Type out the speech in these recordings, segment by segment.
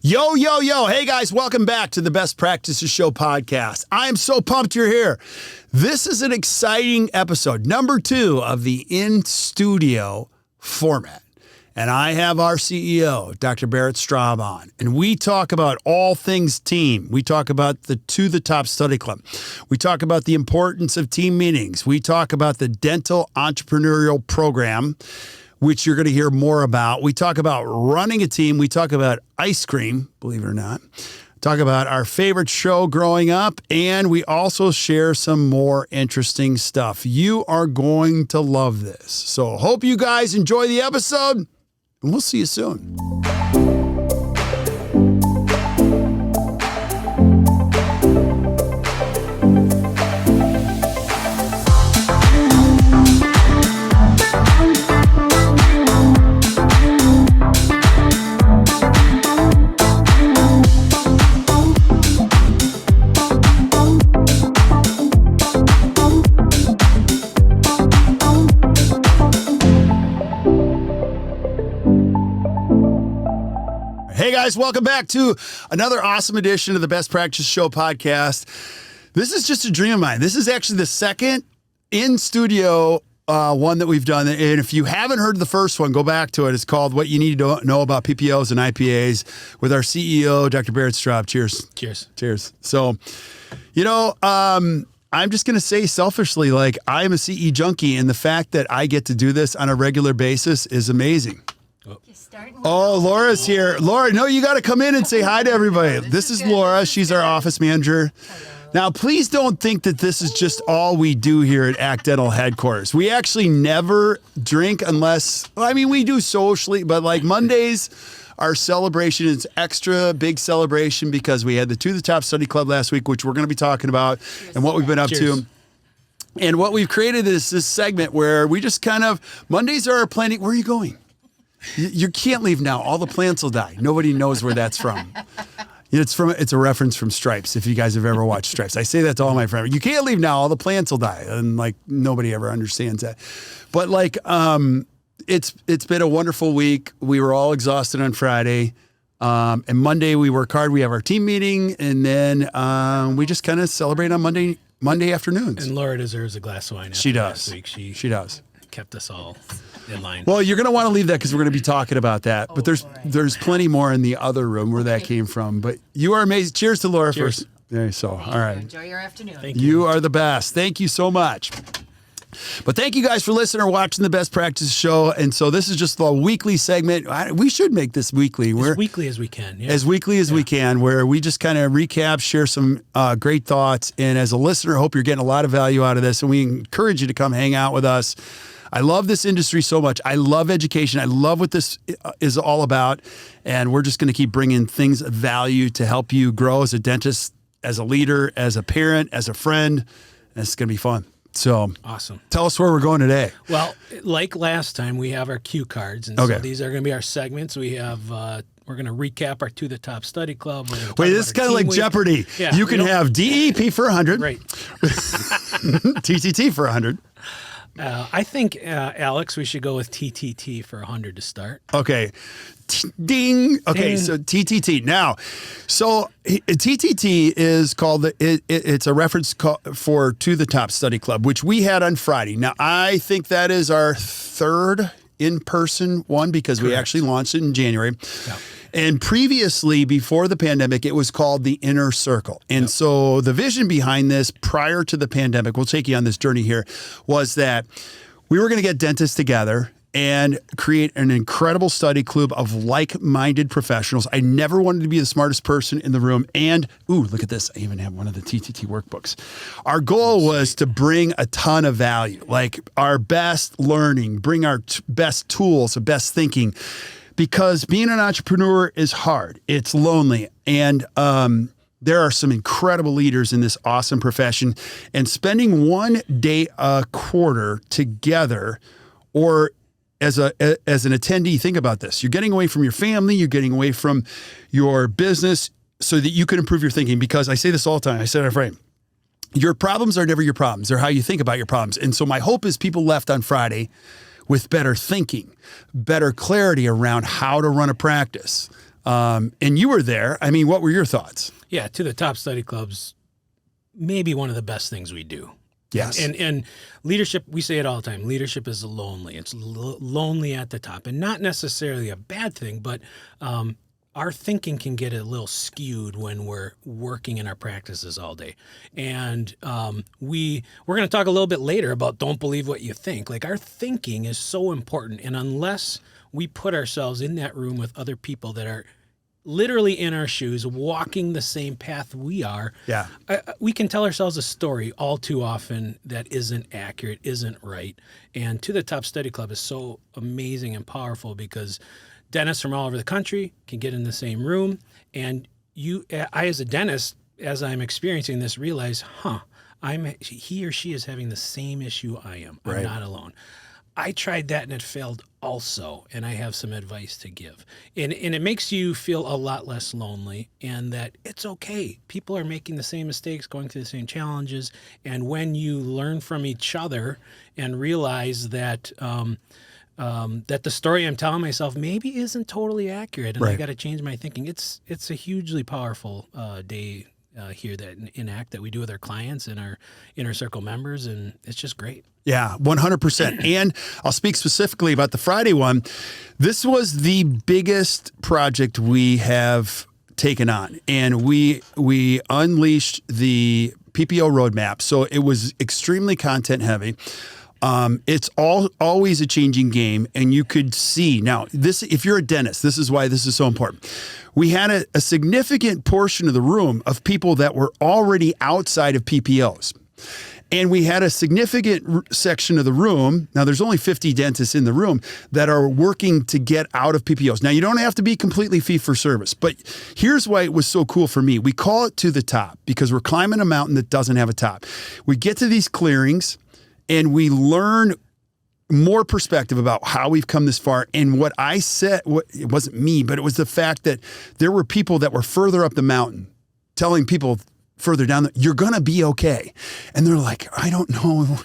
Yo, yo, yo. Hey, guys, welcome back to the Best Practices Show podcast. I am so pumped you're here. This is an exciting episode, number 2 of the in-studio format. And I have our CEO, Dr. Barrett Straub, on. And we talk about all things team. We talk about the To the Top Study Club. We talk about the importance of team meetings. We talk about the dental entrepreneurial program, which you're going to hear more about. We talk about running a team. We talk about ice cream, believe it or not. Talk about our favorite show growing up. And we also share some more interesting stuff. You are going to love this. So hope you guys enjoy the episode, and we'll see you soon. Hey guys, welcome back to another awesome edition of the Best Practice Show podcast. This is just a dream of mine. This is actually the second in-studio one that we've done. And if you haven't heard the first one, go back to it. It's called What You Need to Know About PPOs and IPAs with our CEO, Dr. Barrett Straub. Cheers. Cheers. Cheers. So, I'm just going to say selfishly, like, I am a CE junkie, and the fact that I get to do this on a regular basis is amazing. Oh, Laura's here. Laura, no, you got to come in and say hi to everybody. This is Laura. She's our office manager. Now, please don't think that this is just all we do here at ACT Dental headquarters. We actually never drink unless, we do socially, but like Mondays, our celebration is extra big celebration because we had the To the Top Study Club last week, which we're going to be talking about and what we've been up to. And what we've created is this segment where we just kind of, Mondays are our planning. Where are you going? You can't leave now. All the plants will die. Nobody knows where that's from. It's a reference from Stripes. If you guys have ever watched Stripes, I say that to all my friends. You can't leave now. All the plants will die, and like nobody ever understands that. But like, it's been a wonderful week. We were all exhausted on Friday, and Monday we work hard. We have our team meeting, and then we just kind of celebrate on Monday afternoons. And Laura deserves a glass of wine. She does. Last week. She does. Kept us all in line. Well, you're going to want to leave that because we're going to be talking about that. But there's plenty more in the other room where that came from. But you are amazing. Cheers to Laura first. There, all right. Enjoy your afternoon. Thank you. You are the best. Thank you so much. But thank you guys for listening or watching the Best Practice Show. And so this is just a weekly segment. We should make this weekly. As weekly as we can. Yeah. As weekly as we can, where we just kind of recap, share some great thoughts. And as a listener, I hope you're getting a lot of value out of this. And we encourage you to come hang out with us. I love this industry so much. I love education. I love what this is all about. And we're just going to keep bringing things of value to help you grow as a dentist, as a leader, as a parent, as a friend. And it's going to be fun. So awesome. Tell us where we're going today. Well, like last time, we have our cue cards. And so these are going to be our segments. We have... we're going to recap our To the Top Study Club. Wait, this is kind of like week. Jeopardy. Yeah, you can have DEP for 100. Right. TTT for 100. I think, Alex, we should go with TTT for 100 to start. Okay. Ding. Okay, ding. So TTT. Now, so TTT is called, it's a reference for To the Top Study Club, which we had on Friday. Now, I think that is our third in-person one because we actually launched it in January. Yeah. And previously, before the pandemic, it was called the Inner Circle. And so the vision behind this prior to the pandemic, we'll take you on this journey here, was that we were going to get dentists together and create an incredible study club of like-minded professionals. I never wanted to be the smartest person in the room. And, look at this. I even have one of the TTT workbooks. Our goal was to bring a ton of value, like our best learning, bring our best tools, the best thinking. Because being an entrepreneur is hard. It's lonely. And there are some incredible leaders in this awesome profession. And spending one day a quarter together, or as an attendee, think about this. You're getting away from your family. You're getting away from your business so that you can improve your thinking. Because I say this all the time. I said it right. Your problems are never your problems. They're how you think about your problems. And so my hope is people left on Friday with better thinking, better clarity around how to run a practice, And you were there. I mean, what were your thoughts? Yeah, To the Top Study Club's maybe one of the best things we do. Yes. And leadership, we say it all the time, leadership is lonely. It's lonely at the top, and not necessarily a bad thing, but our thinking can get a little skewed when we're working in our practices all day. And we're going to talk a little bit later about don't believe what you think. Like, our thinking is so important. And unless we put ourselves in that room with other people that are literally in our shoes, walking the same path we are, we can tell ourselves a story all too often that isn't accurate, isn't right. And To the Top Study Club is so amazing and powerful because dentists from all over the country can get in the same room. And I, as a dentist, as I'm experiencing this, realize, he or she is having the same issue I am. I'm not alone. I tried that and it failed also, and I have some advice to give. And it makes you feel a lot less lonely, and that it's okay. People are making the same mistakes, going through the same challenges, and when you learn from each other and realize that that the story I'm telling myself maybe isn't totally accurate, and I got to change my thinking. It's a hugely powerful day here that enact that we do with our clients and our inner circle members, and it's just great. Yeah, 100%. And I'll speak specifically about the Friday one. This was the biggest project we have taken on, and we unleashed the PPO roadmap. So it was extremely content heavy. It's always a changing game, and you could see now this. If you're a dentist, this is why this is so important. We had a significant portion of the room of people that were already outside of PPOs. And we had a significant section of the room. Now, there's only 50 dentists in the room that are working to get out of PPOs. Now, you don't have to be completely fee for service, but here's why it was so cool for me. We call it To the Top because we're climbing a mountain that doesn't have a top. We get to these clearings and we learn more perspective about how we've come this far. And what I said, it wasn't me, but it was the fact that there were people that were further up the mountain telling people further down, you're going to be okay. And they're like, I don't know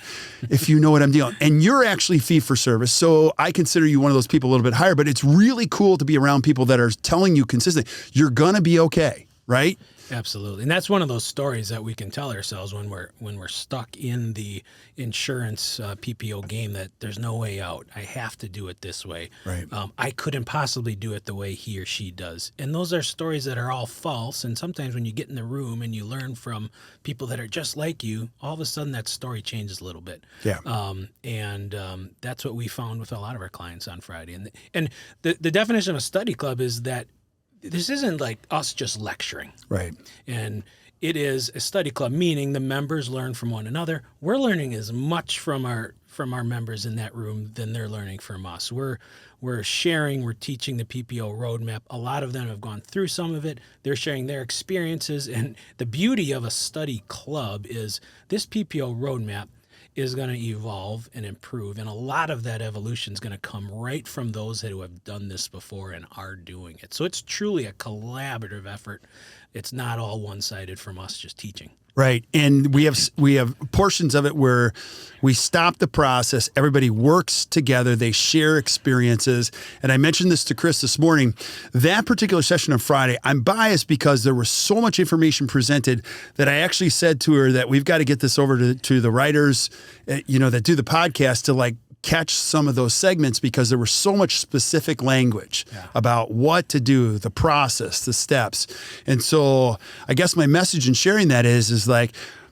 if you know what I'm dealing. And you're actually fee for service. So I consider you one of those people a little bit higher, but it's really cool to be around people that are telling you consistently, you're going to be okay. Right? Absolutely. And that's one of those stories that we can tell ourselves when we're stuck in the insurance PPO game, that there's no way out. I have to do it this way. Right. I couldn't possibly do it the way he or she does. And those are stories that are all false. And sometimes when you get in the room and you learn from people that are just like you, all of a sudden that story changes a little bit. Yeah. And that's what we found with a lot of our clients on Friday. And the definition of a study club is that this isn't like us just lecturing. Right. And it is a study club, meaning the members learn from one another. We're learning as much from our members in that room than they're learning from us. We're sharing, we're teaching the PPO roadmap. A lot of them have gone through some of it. They're sharing their experiences. And the beauty of a study club is this PPO roadmap is going to evolve and improve. And a lot of that evolution is going to come right from those who have done this before and are doing it. So it's truly a collaborative effort. It's not all one-sided from us just teaching. Right. And we have portions of it where we stop the process. Everybody works together. They share experiences. And I mentioned this to Chris this morning. That particular session on Friday, I'm biased because there was so much information presented that I actually said to her that we've got to get this over to the writers, that do the podcast to catch some of those segments, because there was so much specific language about what to do, the process, the steps. And so I guess my message in sharing that is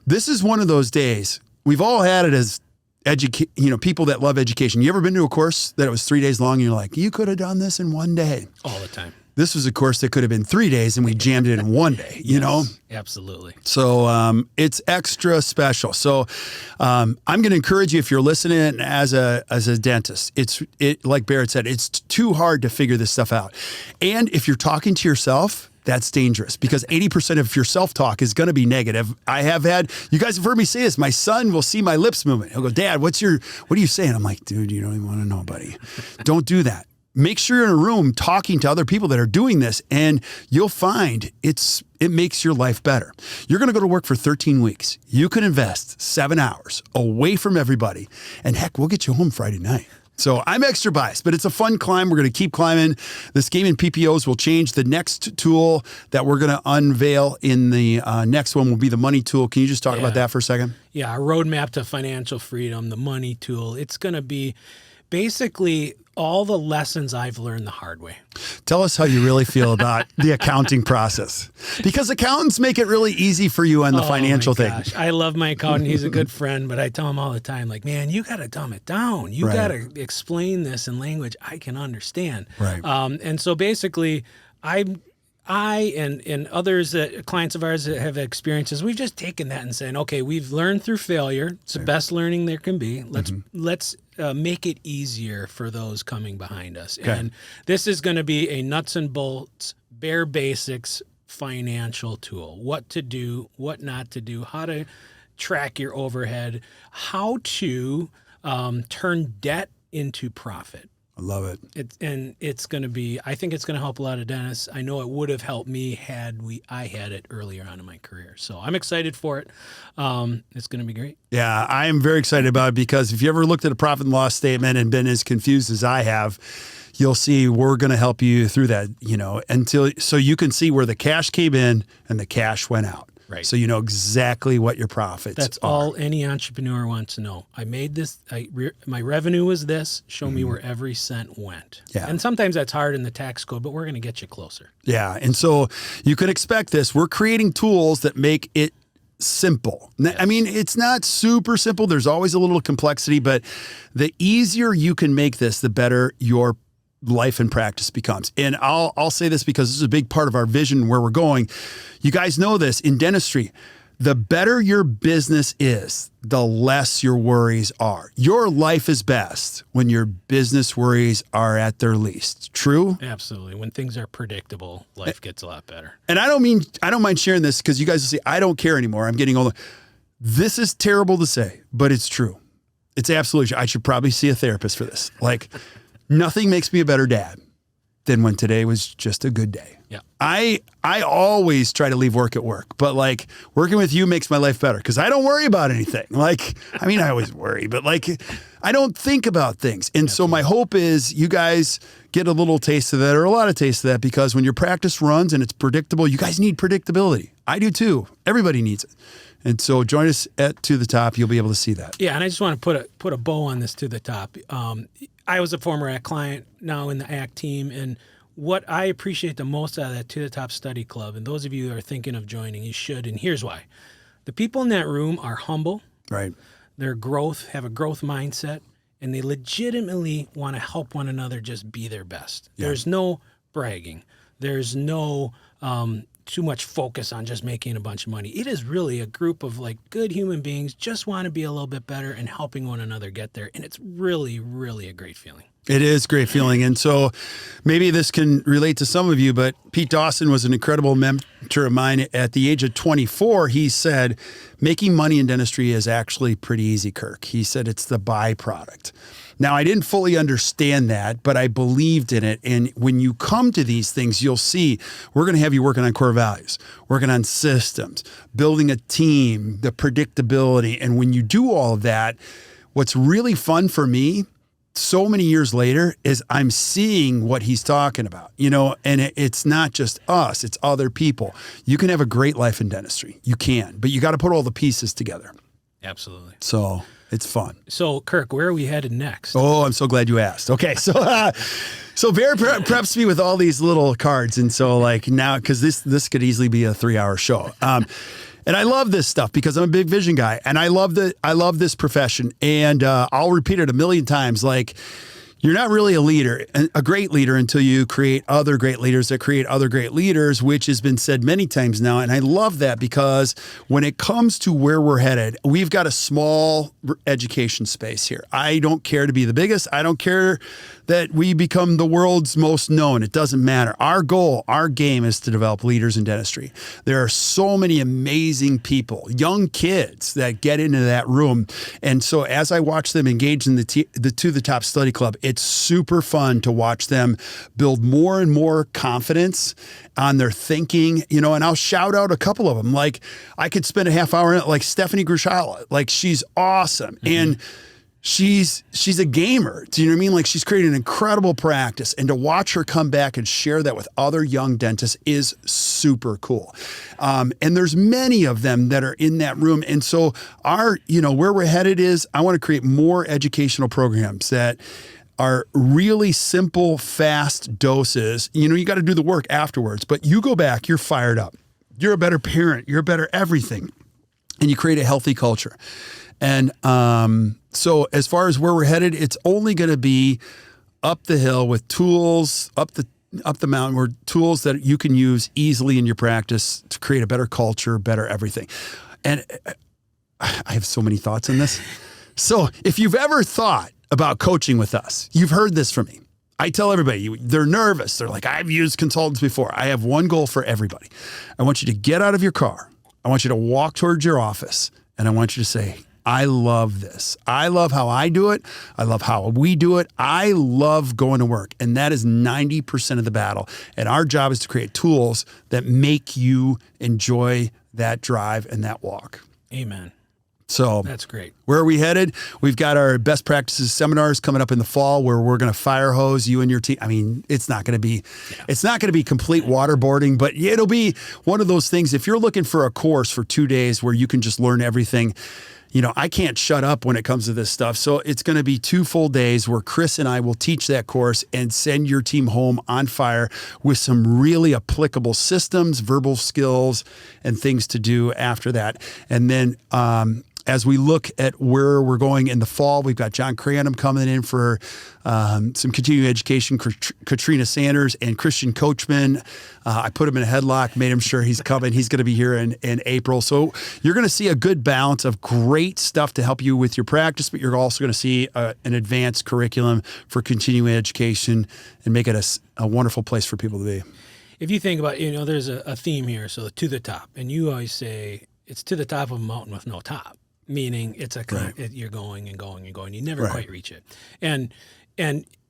this is one of those days. We've all had it as people that love education. You ever been to a course that it was 3 days long and you're like, you could have done this in one day? All the time. This was a course that could have been 3 days and we jammed it in one day, you know? Absolutely. So it's extra special. So I'm going to encourage you, if you're listening as a dentist, like Barrett said, it's too hard to figure this stuff out. And if you're talking to yourself, that's dangerous, because 80% of your self-talk is going to be negative. You guys have heard me say this. My son will see my lips moving. He'll go, Dad, what are you saying? I'm like, dude, you don't even want to know, buddy. Don't do that. Make sure you're in a room talking to other people that are doing this, and you'll find it makes your life better. You're going to go to work for 13 weeks. You can invest 7 hours away from everybody, and heck, we'll get you home Friday night. So I'm extra biased, but it's a fun climb. We're going to keep climbing. This game in PPOs will change. The next tool that we're going to unveil in the next one will be the money tool. Can you just talk about that for a second? Yeah, our roadmap to financial freedom, the money tool. It's going to be basically all the lessons I've learned the hard way. Tell us how you really feel about the accounting process, because accountants make it really easy for you on the financial thing. I love my accountant. He's a good friend, but I tell him all the time, like, man, you got to dumb it down. You got to explain this in language I can understand. Right. And so basically, I and others that clients of ours that have experiences, we've just taken that and saying, okay, we've learned through failure. It's the best learning there can be. Let's make it easier for those coming behind us. Okay. And this is going to be a nuts and bolts, bare basics financial tool. What to do, what not to do, how to track your overhead, how to turn debt into profit. I love it. It's going to be, I think it's going to help a lot of dentists. I know it would have helped me I had it earlier on in my career. So I'm excited for it. It's going to be great. Yeah, I am very excited about it, because if you ever looked at a profit and loss statement and been as confused as I have, you'll see we're going to help you through that, so you can see where the cash came in and the cash went out. Right. So you know exactly what your profits are. That's all any entrepreneur wants to know. I made this, my revenue was this, show me where every cent went. Yeah. And sometimes that's hard in the tax code, but we're going to get you closer. Yeah. And so you can expect this. We're creating tools that make it simple. Yes. I mean, it's not super simple. There's always a little complexity, but the easier you can make this, the better your life and practice becomes. And I'll say this because this is a big part of our vision where we're going. You guys know this in dentistry. The better your business is, the less your worries are. Your life is best when your business worries are at their least. True? Absolutely. When things are predictable, life gets a lot better. And I don't mind sharing this, because you guys will say, I don't care anymore. I'm getting older. This is terrible to say, but it's true. It's absolutely true. I should probably see a therapist for this. Nothing makes me a better dad than when today was just a good day. Yeah. I always try to leave work at work, but working with you makes my life better, because I don't worry about anything. I always worry, but I don't think about things. And so my hope is you guys get a little taste of that, or a lot of taste of that, because when your practice runs and it's predictable, you guys need predictability. I do too. Everybody needs it. And so join us at To The Top. You'll be able to see that. Yeah, and I just want to put a bow on this To The Top. I was a former ACT client, now in the ACT team, and what I appreciate the most out of that To The Top study club, and those of you who are thinking of joining, you should, and here's why. The people in that room are humble. Right. They're have a growth mindset, and they legitimately want to help one another just be their best. Yeah. There's no bragging. There's no too much focus on just making a bunch of money. It is really a group of good human beings just want to be a little bit better and helping one another get there. And it's really, really a great feeling. It is a great feeling. And so maybe this can relate to some of you, but Pete Dawson was an incredible mentor of mine. At the age of 24, he said, making money in dentistry is actually pretty easy, Kirk. He said it's the byproduct. Now, I didn't fully understand that, but I believed in it. And when you come to these things, you'll see we're going to have you working on core values, working on systems, building a team, the predictability. And when you do all of that, what's really fun for me so many years later is I'm seeing what he's talking about, and it's not just us, it's other people. You can have a great life in dentistry. You can, but you got to put all the pieces together. Absolutely. So it's fun. So, Kirk, where are we headed next? Oh, I'm so glad you asked. Okay, so Barrett preps me with all these little cards, and so now, because this could easily be a 3-hour show. And I love this stuff because I'm a big vision guy, and I love this profession. And I'll repeat it a million times. You're not really a great leader until you create other great leaders that create other great leaders, which has been said many times now. And I love that, because when it comes to where we're headed, we've got a small education space here. I don't care to be the biggest. I don't care that we become the world's most known. It doesn't matter. Our goal, our game is to develop leaders in dentistry. There are so many amazing people, young kids that get into that room. And so as I watch them engage in the To The Top Study Club, it's super fun to watch them build more and more confidence on their thinking, and I'll shout out a couple of them. I could spend a half hour in it, like Stephanie Grushala. She's awesome. Mm-hmm. And she's a gamer. Do you know what I mean? Like, she's created an incredible practice, and to watch her come back and share that with other young dentists is super cool. And there's many of them that are in that room. And so where we're headed is I want to create more educational programs that are really simple, fast doses. You got to do the work afterwards, but you go back, you're fired up. You're a better parent. You're a better everything. And you create a healthy culture. And so as far as where we're headed, it's only going to be up the hill with tools, up the mountain, where tools that you can use easily in your practice to create a better culture, better everything. And I have so many thoughts on this. So if you've ever thought about coaching with us, you've heard this from me. I tell everybody, they're nervous. They're like, I've used consultants before. I have one goal for everybody. I want you to get out of your car. I want you to walk towards your office, and I want you to say, I love this. I love how I do it. I love how we do it. I love going to work. And that is 90% of the battle. And our job is to create tools that make you enjoy that drive and that walk. Amen. So that's great. Where are we headed? We've got our best practices seminars coming up in the fall where we're going to fire hose you and your team. I mean, it's not going to be complete waterboarding, but it'll be one of those things. If you're looking for a course for 2 days where you can just learn everything, I can't shut up when it comes to this stuff. So it's going to be 2 full days where Chris and I will teach that course and send your team home on fire with some really applicable systems, verbal skills, and things to do after that. And then, as we look at where we're going in the fall, we've got John Cranham coming in for some continuing education, Katrina Sanders and Christian Coachman. I put him in a headlock, made him sure he's coming. He's going to be here in April. So you're going to see a good balance of great stuff to help you with your practice, but you're also going to see an advanced curriculum for continuing education and make it a wonderful place for people to be. If you think about, there's a theme here, so to the top, and you always say it's to the top of a mountain with no top. Meaning it's you're going and going and going. You never quite reach it. And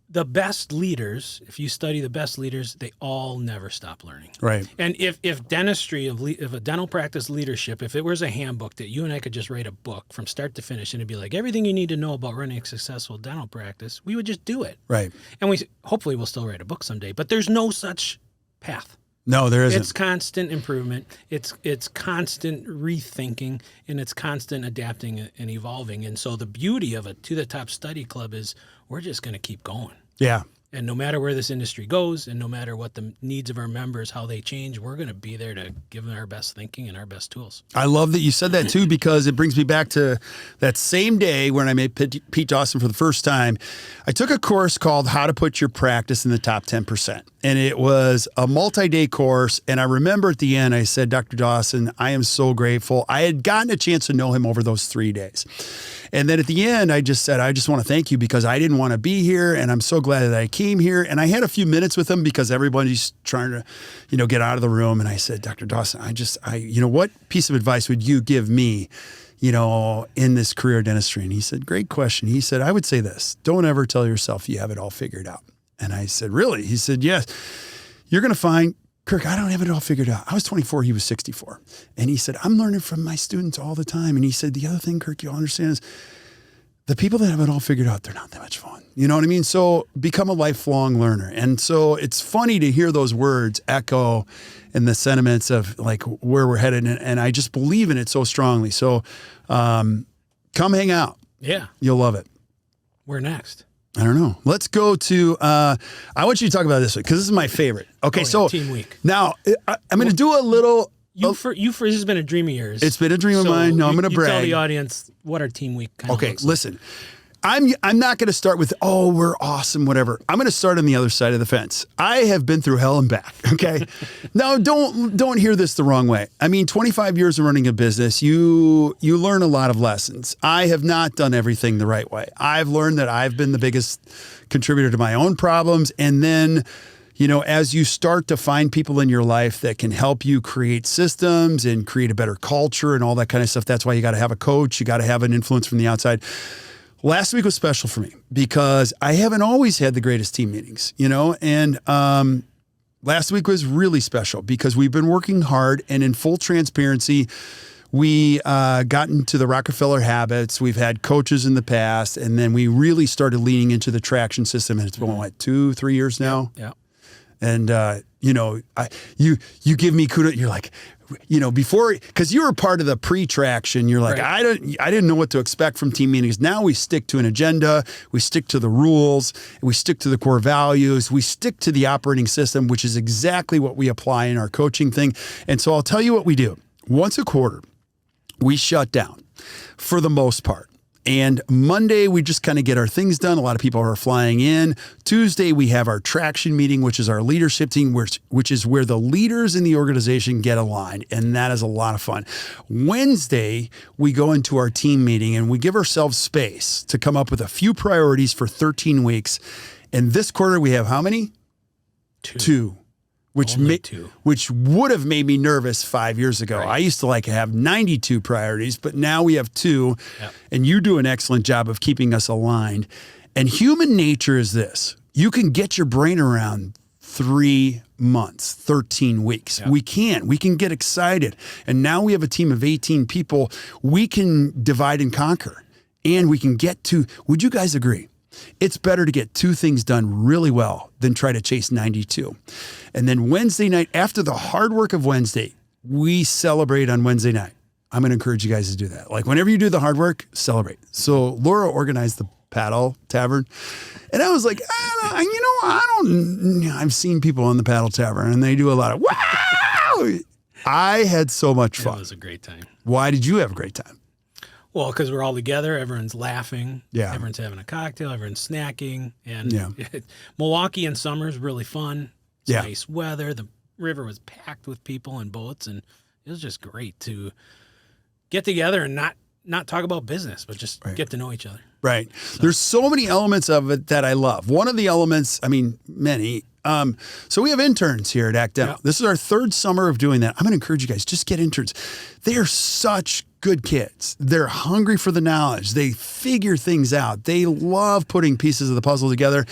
the best leaders, if you study the best leaders, they all never stop learning. Right. And if dentistry, if a dental practice leadership, if it was a handbook that you and I could just write a book from start to finish and it'd be like everything you need to know about running a successful dental practice, we would just do it. Right. And hopefully we'll still write a book someday, but there's no such path. No, there isn't. It's constant improvement. It's constant rethinking, and it's constant adapting and evolving. And so the beauty of a To the Top Study Club is we're just going to keep going. Yeah. And no matter where this industry goes and no matter what the needs of our members, how they change, we're going to be there to give them our best thinking and our best tools. I love that you said that too, because it brings me back to that same day when I met Pete Dawson for the first time. I took a course called How to Put Your Practice in the Top 10%. And it was a multi-day course. And I remember at the end, I said, Dr. Dawson, I am so grateful. I had gotten a chance to know him over those 3 days. And then at the end, I just said, I just want to thank you because I didn't want to be here. And I'm so glad that I came here. And I had a few minutes with him because everybody's trying to, get out of the room. And I said, Dr. Dawson, what piece of advice would you give me, in this career dentistry? And he said, great question. He said, I would say this, don't ever tell yourself you have it all figured out. And I said, really? He said, yes. You're going to find, Kirk, I don't have it all figured out. I was 24, he was 64. And he said, I'm learning from my students all the time. And he said, the other thing, Kirk, you'll understand is the people that have it all figured out, they're not that much fun. You know what I mean? So become a lifelong learner. And so it's funny to hear those words echo in the sentiments of like where we're headed. And I just believe in it so strongly. So come hang out. Yeah. You'll love it. Where next? I don't know. Let's go to, I want you to talk about this week because this is my favorite. Okay, so Team Week. Now I'm going to do a little. This has been a dream of yours. It's been a dream of mine. No, I'm going to brag. Tell the audience what our Team Week kind of looks like. Listen. I'm not going to start with, we're awesome, whatever. I'm going to start on the other side of the fence. I have been through hell and back, okay? Now, don't hear this the wrong way. I mean, 25 years of running a business, you learn a lot of lessons. I have not done everything the right way. I've learned that I've been the biggest contributor to my own problems. And then, as you start to find people in your life that can help you create systems and create a better culture and all that kind of stuff, that's why you got to have a coach. You got to have an influence from the outside. Last week was special for me because I haven't always had the greatest team meetings, and last week was really special because we've been working hard, and in full transparency, we got into the Rockefeller habits. We've had coaches in the past, and then we really started leaning into the traction system. And it's been, what, 2-3 years now? Yeah. And, you give me kudos. You're like, before, because you were part of the pre-traction, you're like, right. I didn't know what to expect from team meetings. Now we stick to an agenda, we stick to the rules, we stick to the core values, we stick to the operating system, which is exactly what we apply in our coaching thing. And so I'll tell you what we do. Once a quarter, we shut down for the most part. And Monday, we just kind of get our things done. A lot of people are flying in. Tuesday, we have our traction meeting, which is our leadership team, which is where the leaders in the organization get aligned. And that is a lot of fun. Wednesday, we go into our team meeting and we give ourselves space to come up with a few priorities for 13 weeks. And this quarter, we have how many? Two. Which would have made me nervous 5 years ago. Right. I used to have 92 priorities, but now we have 2. Yep. And you do an excellent job of keeping us aligned. And human nature is this. You can get your brain around 3 months, 13 weeks. Yep. We can get excited. And now we have a team of 18 people. We can divide and conquer. And we can get to, would you guys agree? It's better to get 2 things done really well than try to chase 92. And then Wednesday night, after the hard work of Wednesday, we celebrate on Wednesday night. I'm going to encourage you guys to do that. Whenever you do the hard work, celebrate. So Laura organized the paddle tavern. And I was like, I've seen people on the paddle tavern and they do a lot of, wow. I had so much fun. It was a great time. Why did you have a great time? Well, because we're all together, everyone's laughing, everyone's having a cocktail, everyone's snacking, and Milwaukee in summer is really fun. It's nice weather. The river was packed with people and boats, and it was just great to get together and not talk about business, but just get to know each other. Right. So. There's so many elements of it that I love. One of the elements, many. So we have interns here at Act Dental. Yeah. This is our 3rd summer of doing that. I'm going to encourage you guys, just get interns. They are such good kids. They're hungry for the knowledge. They figure things out. They love putting pieces of the puzzle together.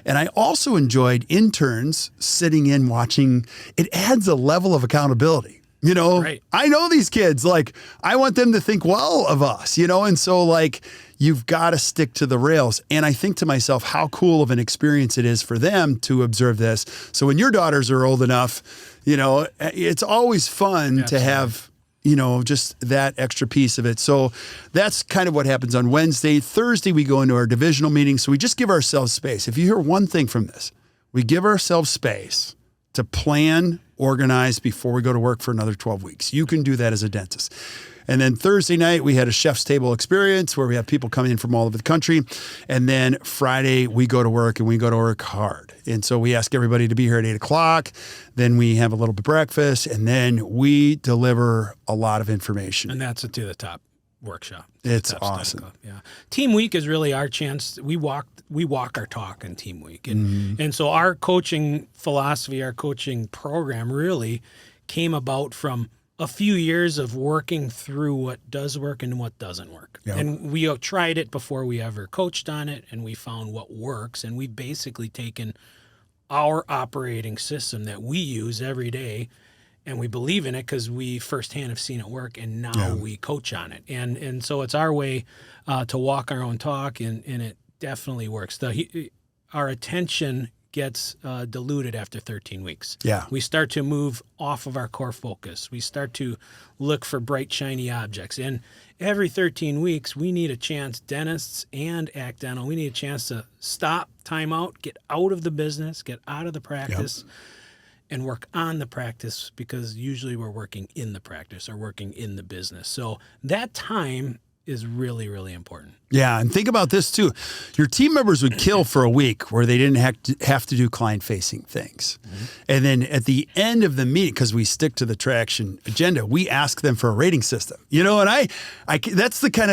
And I also enjoyed interns sitting in watching. It adds a level of accountability. I know these kids, I want them to think well of us, and so you've got to stick to the rails. And I think to myself, how cool of an experience it is for them to observe this. So when your daughters are old enough, it's always fun to have, just that extra piece of it. So that's kind of what happens on Wednesday. Thursday, we go into our divisional meeting. So we just give ourselves space. If you hear one thing from this, we give ourselves space to plan, organize before we go to work for another 12 weeks. You can do that as a dentist. And then Thursday night, we had a chef's table experience where we have people coming in from all over the country. And then Friday, we go to work and we go to work hard. And so we ask everybody to be here at 8 o'clock. Then we have a little bit of breakfast and then we deliver a lot of information. And that's a To the Top workshop. It's awesome. Yeah. Team Week is really our chance. We walk our talk in Team Week. And so our coaching philosophy, our coaching program really came about from a few years of working through what does work and what doesn't work. Yep. And we tried it before we ever coached on it, and we found what works. And we've basically taken our operating system that we use every day, and we believe in it because we firsthand have seen it work, and now we coach on it. And so it's our way to walk our own talk, and it definitely works. Our attention gets diluted after 13 weeks. Yeah. We start to move off of our core focus. We start to look for bright, shiny objects. And every 13 weeks, we need a chance, dentists and Act Dental, we need a chance to stop, time out, get out of the business, get out of the practice, and work on the practice, because usually we're working in the practice or working in the business. So that time is really, really important. Yeah, and think about this too. Your team members would kill for a week where they didn't have to do client-facing things. Mm-hmm. And then at the end of the meeting, because we stick to the traction agenda, we ask them for a rating system. And I kind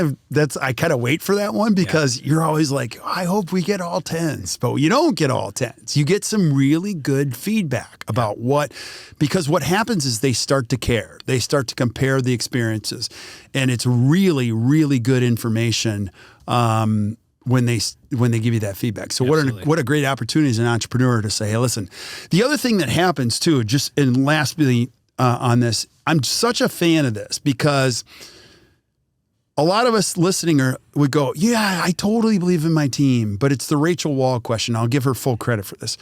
of wait for that one, because you're always like, I hope we get all 10s, but you don't get all 10s. You get some really good feedback about because what happens is they start to care. They start to compare the experiences, and it's really, really good information when they give you that feedback. So what a great opportunity as an entrepreneur to say, hey, listen. The other thing that happens too, just and lastly, on this. I'm such a fan of this because a lot of us listening would go, yeah, I totally believe in my team, but it's the Rachel Wall question. I'll give her full credit for this.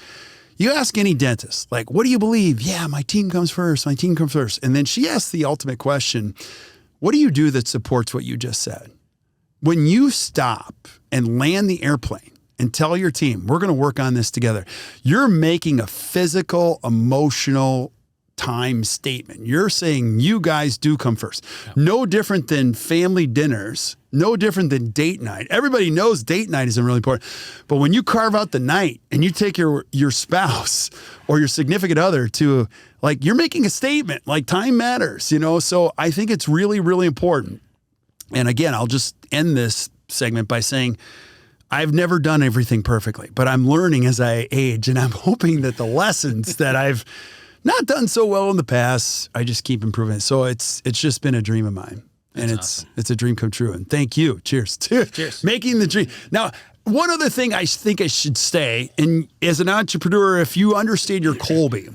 You ask any dentist, like, what do you believe? Yeah, my team comes first. My team comes first. And then she asks the ultimate question, what do you do that supports what you just said? When you stop and land the airplane and tell your team, we're going to work on this together, you're making a physical, emotional time statement. You're saying you guys do come first. Yep. No different than family dinners, no different than date night. Everybody knows date night isn't really important. But when you carve out the night and you take your spouse or your significant other to, like, you're making a statement, like time matters, you know? So I think it's really, really important. And again, I'll just end this segment by saying, I've never done everything perfectly, but I'm learning as I age, and I'm hoping that the lessons that I've not done so well in the past, I just keep improving. So it's just been a dream of mine, and it's a dream come true. And thank you. Cheers. Cheers. Making the dream. Now, one other thing I think I should say, and as an entrepreneur, if you understand your Colby,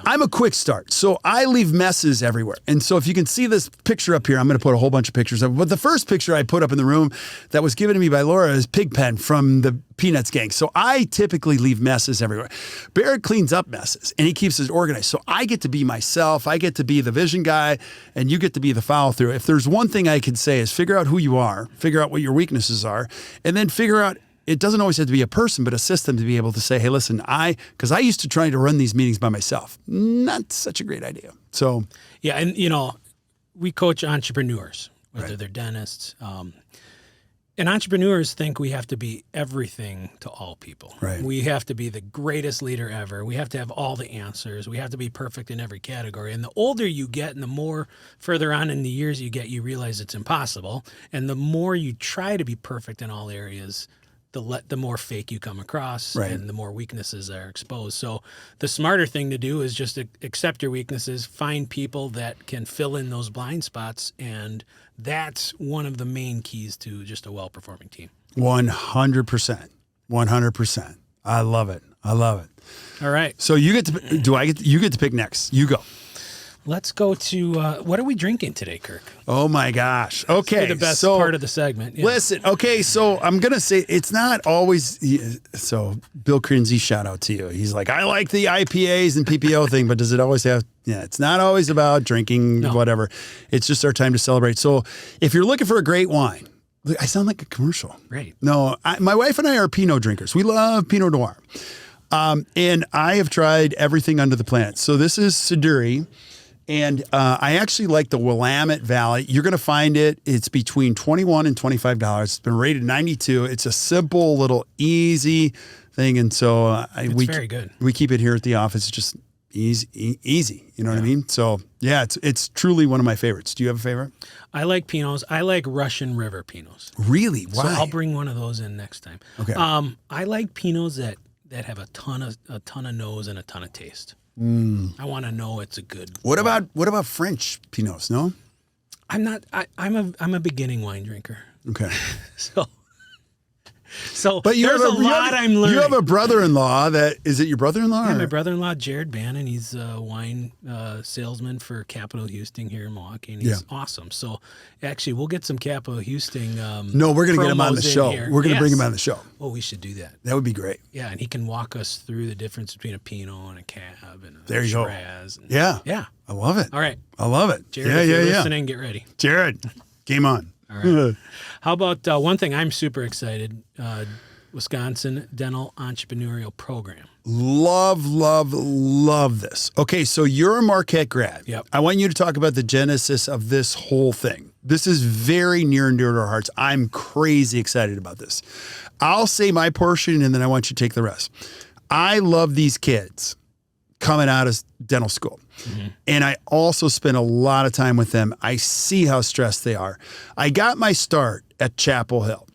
I'm a quick start. So I leave messes everywhere. And so if you can see this picture up here, I'm going to put a whole bunch of pictures up. But the first picture I put up in the room that was given to me by Laura is Pigpen from the Peanuts gang. So I typically leave messes everywhere. Barrett cleans up messes and he keeps it organized. So I get to be myself. I get to be the vision guy and you get to be the follow through. If there's one thing I can say is figure out who you are, figure out what your weaknesses are, and then figure out, it doesn't always have to be a person, but a system to be able to say, hey, listen, because I used to try to run these meetings by myself. Not such a great idea. So, yeah. And, you know, we coach entrepreneurs, whether they're dentists. And entrepreneurs think we have to be everything to all people. Right. We have to be the greatest leader ever. We have to have all the answers. We have to be perfect in every category. And the older you get and the more further on in the years you get, you realize it's impossible. And the more you try to be perfect in all areas, the more fake you come across, and the more weaknesses are exposed. So the smarter thing to do is just accept your weaknesses, find people that can fill in those blind spots, and that's one of the main keys to just a well-performing team. 100%. 100%. I love it. All right. So you get to, you get to pick next. You go. Let's go to, what are we drinking today, Kirk? Oh my gosh. Okay. The best part of the segment. Yeah. Listen, okay, so I'm going to say it's not always, so Bill Crinzy, shout out to you. He's like, I like the IPAs and PPO thing, but does it always have, it's not always about drinking, whatever. It's just our time to celebrate. So if you're looking for a great wine, I sound like a commercial. Right. No, my wife and I are Pinot drinkers. We love Pinot Noir. And I have tried everything under the planet. So this is Siduri. And I actually like the Willamette Valley. You're going to find it. It's between $21 and $25. It's been rated 92. It's a simple, little, easy thing. And so it's very good. We keep it here at the office. It's just easy. You know what I mean? So, yeah, it's truly one of my favorites. Do you have a favorite? I like Pinots. I like Russian River Pinots. Really? Why? So I'll bring one of those in next time. Okay. I like Pinots that have a ton of nose and a ton of taste. I want to know it's a good. What about French Pinots? No, I'm not. I'm a beginning wine drinker. Okay. But there's a lot I'm learning. You have a brother-in-law is it your brother-in-law? Yeah, my brother-in-law, Jared Bannon. He's a wine salesman for Capital Houston here in Milwaukee, and he's awesome. So actually, we'll get some Capital Houston. No, we're going to get him on the show. We're going to bring him on the show. Oh, we should do that. That would be great. Yeah, and he can walk us through the difference between a Pinot and a Cab and there you Shiraz. Go. Yeah. I love it. All right. I love it. Jared, if you're listening, get ready. Jared, game on. All right. How about one thing I'm super excited, Wisconsin Dental Entrepreneurial Program. Love this. Okay, so you're a Marquette grad. Yep. I want you to talk about the genesis of this whole thing. This is very near and dear to our hearts. I'm crazy excited about this. I'll say my portion and then I want you to take the rest. I love these kids coming out of dental school. Mm-hmm. And I also spend a lot of time with them. I see how stressed they are. I got my start at Chapel Hill.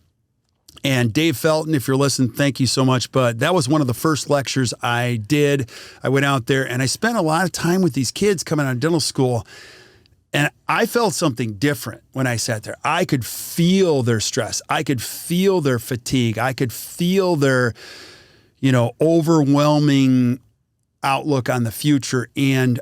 And Dave Felton, if you're listening, thank you so much. But that was one of the first lectures I did. I went out there and I spent a lot of time with these kids coming out of dental school. And I felt something different when I sat there. I could feel their stress. I could feel their fatigue. I could feel their, overwhelming outlook on the future. And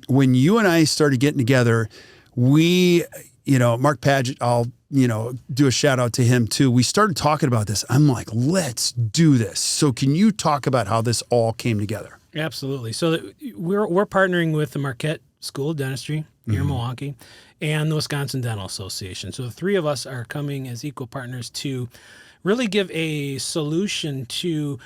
when you and I started getting together, we, Mark Padgett, I'll, do a shout out to him too. We started talking about this. I'm like, let's do this. So can you talk about how this all came together? Absolutely. So we're partnering with the Marquette School of Dentistry here in Milwaukee and the Wisconsin Dental Association. So the three of us are coming as equal partners to really give a solution to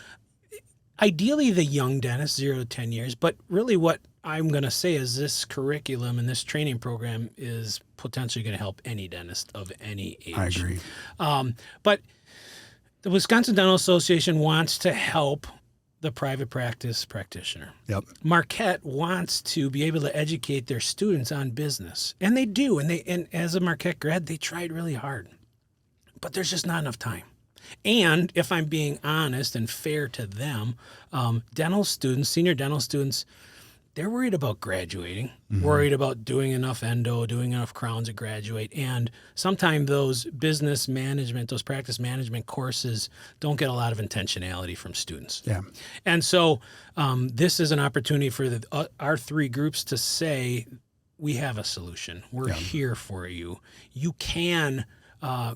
ideally the young dentist, 0 to 10 years, but really what I'm going to say is this curriculum and this training program is potentially going to help any dentist of any age. I agree. But the Wisconsin Dental Association wants to help the private practice practitioner. Yep. Marquette wants to be able to educate their students on business, and they do. And as a Marquette grad, they tried really hard, but there's just not enough time. And if I'm being honest and fair to them, dental students, senior dental students, they're worried about graduating, worried about doing enough endo, doing enough crowns to graduate. And sometimes those business management, those practice management courses don't get a lot of intentionality from students. Yeah. And so this is an opportunity for our three groups to say, we have a solution. We're here for you. You can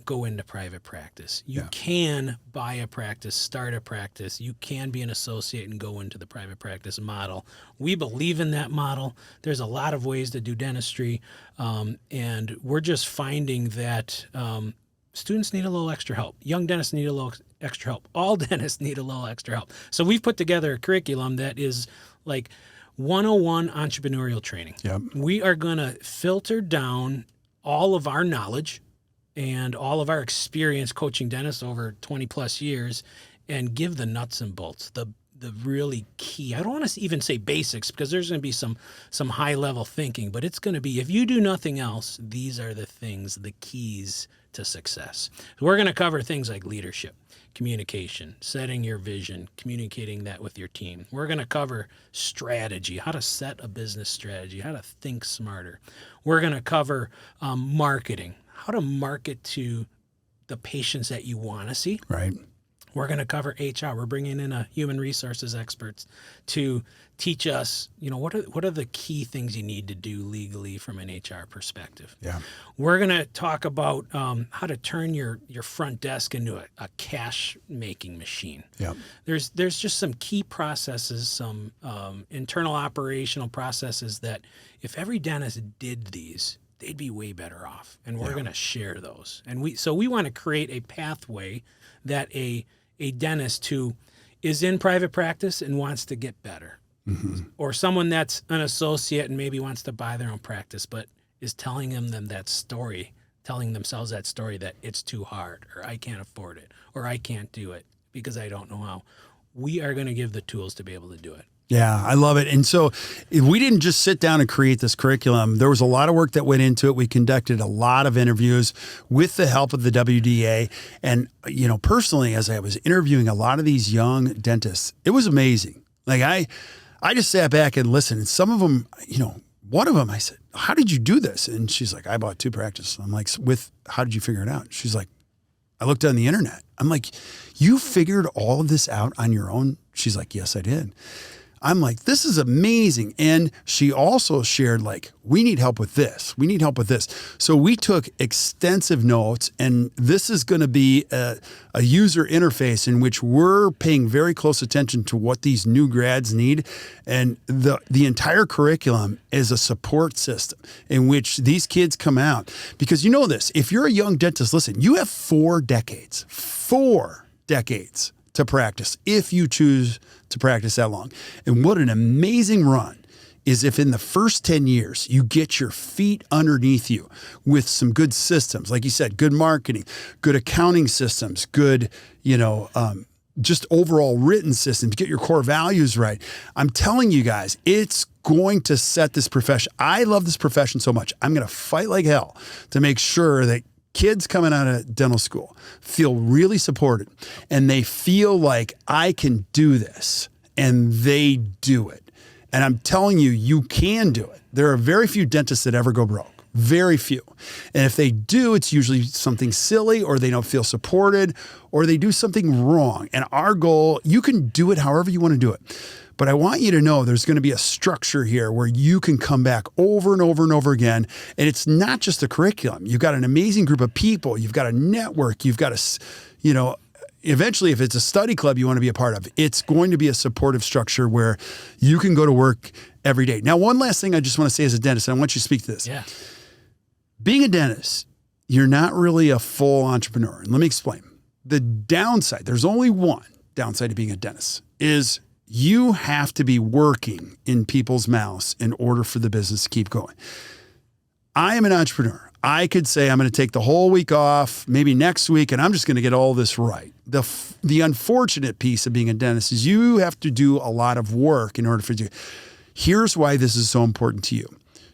go into private practice. You can buy a practice, start a practice. You can be an associate and go into the private practice model. We believe in that model. There's a lot of ways to do dentistry, and we're just finding that students need a little extra help. Young dentists need a little extra help. All dentists need a little extra help. So we've put together a curriculum that is like 101 entrepreneurial training. Yep. We are going to filter down all of our knowledge and all of our experience coaching dentists over 20 plus years and give the nuts and bolts, the really key. I don't want to even say basics because there's going to be some high level thinking, but it's going to be, if you do nothing else, these are the things, the keys to success. We're going to cover things like leadership, communication, setting your vision, communicating that with your team. We're going to cover strategy, how to set a business strategy, how to think smarter. We're going to cover marketing, how to market to the patients that you want to see. Right. We're going to cover HR. We're bringing in a human resources experts to teach us, what are the key things you need to do legally from an HR perspective. Yeah. We're going to talk about how to turn your front desk into a cash making machine. Yeah. There's just some key processes, some internal operational processes that if every dentist did these, they'd be way better off. And we're going to share those. And we want to create a pathway that a dentist who is in private practice and wants to get better, or someone that's an associate and maybe wants to buy their own practice, but is telling them that story, telling themselves that story that it's too hard, or I can't afford it, or I can't do it because I don't know how. We are going to give the tools to be able to do it. Yeah, I love it. And so we didn't just sit down and create this curriculum. There was a lot of work that went into it. We conducted a lot of interviews with the help of the WDA. And, personally, as I was interviewing a lot of these young dentists, it was amazing. Like I just sat back and listened. And some of them, one of them, I said, how did you do this? And she's like, I bought 2 practices. I'm like, how did you figure it out? She's like, I looked on the internet. I'm like, you figured all of this out on your own? She's like, yes, I did. I'm like, this is amazing. And she also shared, like, we need help with this. We need help with this. So we took extensive notes, and this is going to be a user interface in which we're paying very close attention to what these new grads need. And the entire curriculum is a support system in which these kids come out. Because you know this, if you're a young dentist, listen, you have 4 decades to practice if you choose to practice that long. And what an amazing run is if in the first 10 years you get your feet underneath you with some good systems, like you said, good marketing, good accounting systems, good, just overall written systems, get your core values right. I'm telling you guys, it's going to set this profession. I love this profession so much. I'm going to fight like hell to make sure that kids coming out of dental school feel really supported and they feel like I can do this, and they do it. And I'm telling you, you can do it. There are very few dentists that ever go broke. Very few. And if they do, it's usually something silly, or they don't feel supported, or they do something wrong. And our goal, you can do it however you want to do it. But I want you to know there's going to be a structure here where you can come back over and over and over again. And it's not just a curriculum. You've got an amazing group of people. You've got a network. You've got eventually, if it's a study club you want to be a part of, it's going to be a supportive structure where you can go to work every day. Now, one last thing I just want to say as a dentist, and I want you to speak to this. Yeah. Being a dentist, you're not really a full entrepreneur. And let me explain. The downside, there's only one downside to being a dentist, is you have to be working in people's mouths in order for the business to keep going. I am an entrepreneur. I could say I'm going to take the whole week off, maybe next week, and I'm just going to get all this right. The unfortunate piece of being a dentist is you have to do a lot of work in order for you. Here's why this is so important to you.